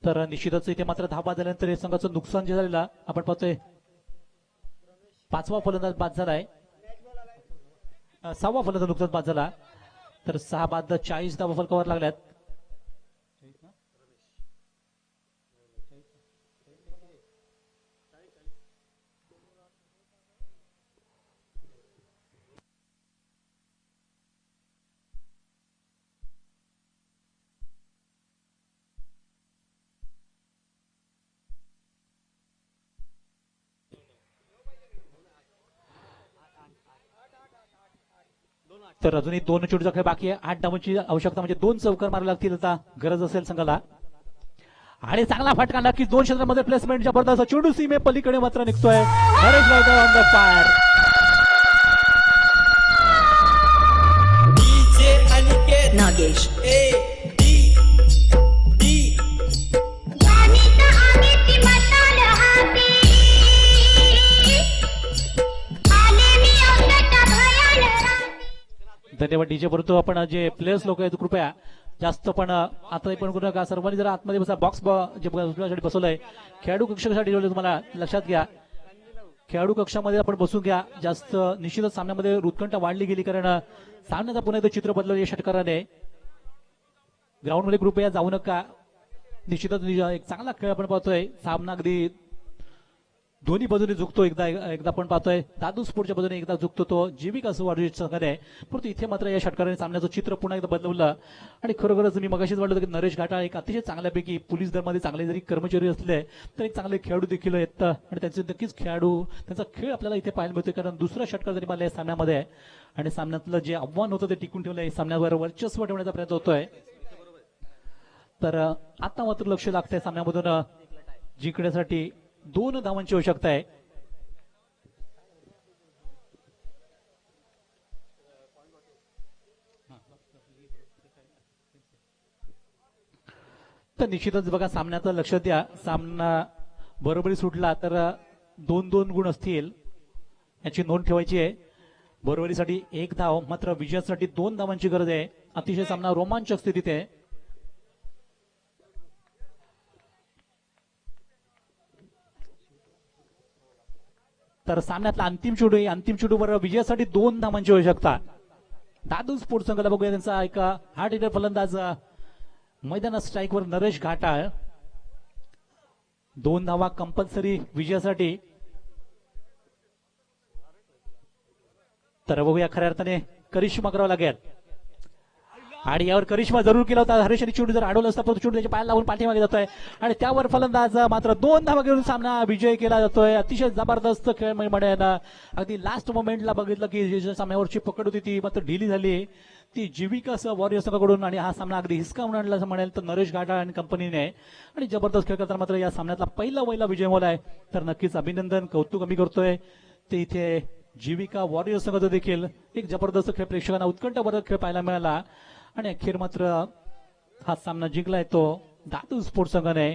तर निश्चितच इथे मात्र धावा झाल्यानंतर या संघाचं नुकसान जे झालेलं आपण पाहतोय. 5वा फलंदाज बाद झालाय, 6वा फलंदाज नुकसान बाद झाला. तर 6 बाद 40 धावा फलकावर लागल्यात. तर अजूनही 2 चेंडूचा खेळ बाकी आहे. 8 धावांची आवश्यकता, म्हणजे 2 चौकार मारावे लागतील आता गरज असेल संघाला. आणि चांगला फटका नक्कीच 2 क्षेत्रामध्ये प्लेसमेंट जबरदस्त. चेंडू सीमे पलीकडे मात्र निघतोय. हरेश गावकर ऑन द फायर. नागेश गाणीत आम्ही ती मशाल हाती. आले मी औंधटा भयाल राती. धन्यवाद डीजे. परंतु आपण जे प्लेयर्स लोक आहेत कृपया जास्त पण आता पण करू नका. सर्वांनी जरा आतमध्ये बसा. बॉक्स जे बसवलंय खेळाडू कक्षासाठी तुम्हाला लक्षात घ्या. खेळाडू कक्षामध्ये आपण बसून घ्या. जास्त निश्चितच सामन्यामध्ये उत्कंठा वाढली गेली, कारण सामन्याचा पुन्हा एकदा चित्र बदललं या षटकाराने. ग्राउंडमध्ये कृपया जाऊ नका. निश्चितच एक चांगला खेळ आपण पाहतोय. सामना अगदी दोन्ही बाजूने झुकतो. एकदा आपण पाहतोय दादू स्पोर्टच्या बाजूने एकदा झुकतो तो जीविका वॉरियर संघाने. परंतु इथे मात्र या षटकाराने सामन्याचं चित्र पुन्हा एकदा बदलवलं. आणि खरोखरच मी मगाशीच म्हटलं होतं की नरेश घाटाळ एक अतिशय चांगल्यापैकी पोलीस दलामध्ये चांगले जरी कर्मचारी असले तर एक चांगले खेळाडू देखील आहेत आणि त्यांचे नक्कीच त्यांचा खेळ आपल्याला इथे पाहायला मिळतोय. कारण दुसरा षटकार जरी मला या सामन्यामध्ये आहे आणि सामन्यातलं जे आव्हान होतं ते टिकून ठेवलंय. सामन्यावर वर्चस्व ठेवण्याचा प्रयत्न होतोय. तर आता मात्र लक्ष लागतंय सामन्यामधून जिंकण्यासाठी 2 धावांची आवश्यकता आहे. तर निश्चितच बघा सामन्याचं लक्ष द्या. सामना बरोबरी सुटला तर 2-2 गुण असतील याची नोंद ठेवायची आहे. बरोबरीसाठी 1 धाव, मात्र विजयासाठी 2 धावांची गरज आहे. अतिशय सामना रोमांचक स्थितीत आहे. तर सामन्यातला अंतिम चेंडू आहे. अंतिम चेंडूवर विजयासाठी 2 धावांची आवश्यकता. दादू स्पोर्ट्स संघाला बघूया. त्यांचा एक हार्ड हिटर फलंदाज मैदानात स्ट्राईकवर नरेश घाटाळ 2 धावा कंपल्सरी विजयासाठी. तर बघूया खऱ्या अर्थाने करिश्मा करावा लागेल आणि यावर करिश्मा जरूर केला होता. हरीश आणि चेंडू जर अडवलं असता परंतु चेंडू त्याच्या पायाला लावून पाठीमागे जातोय आणि त्यावर फलंदाज मात्र 2 धावा घेऊन सामना विजय केला जातोय. अतिशय जबरदस्त खेळ म्हणजे अगदी लास्ट मोमेंटला बघितलं की ज्या सामन्यावरची पकड होती ती मात्र ढिली झाली ती जीविका वॉरियर्स संघाकडून आणि हा सामना अगदी हिसकावून आणला असं म्हणेल तर नरेश घाटाळ आणि कंपनीने. आणि जबरदस्त खेळ करताना मात्र या सामन्यातला पहिला विजय मोलाय. तर नक्कीच अभिनंदन, कौतुक आम्ही करतोय. ते इथे जीविका वॉरियर्स संघाचा देखील एक जबरदस्त खेळ, प्रेक्षकांना उत्कंठावर्धक खेळ पाहायला मिळाला आणि अखेर मात्र हा सामना जिंकलाय तो दातू स्पोर्ट्स संघाने.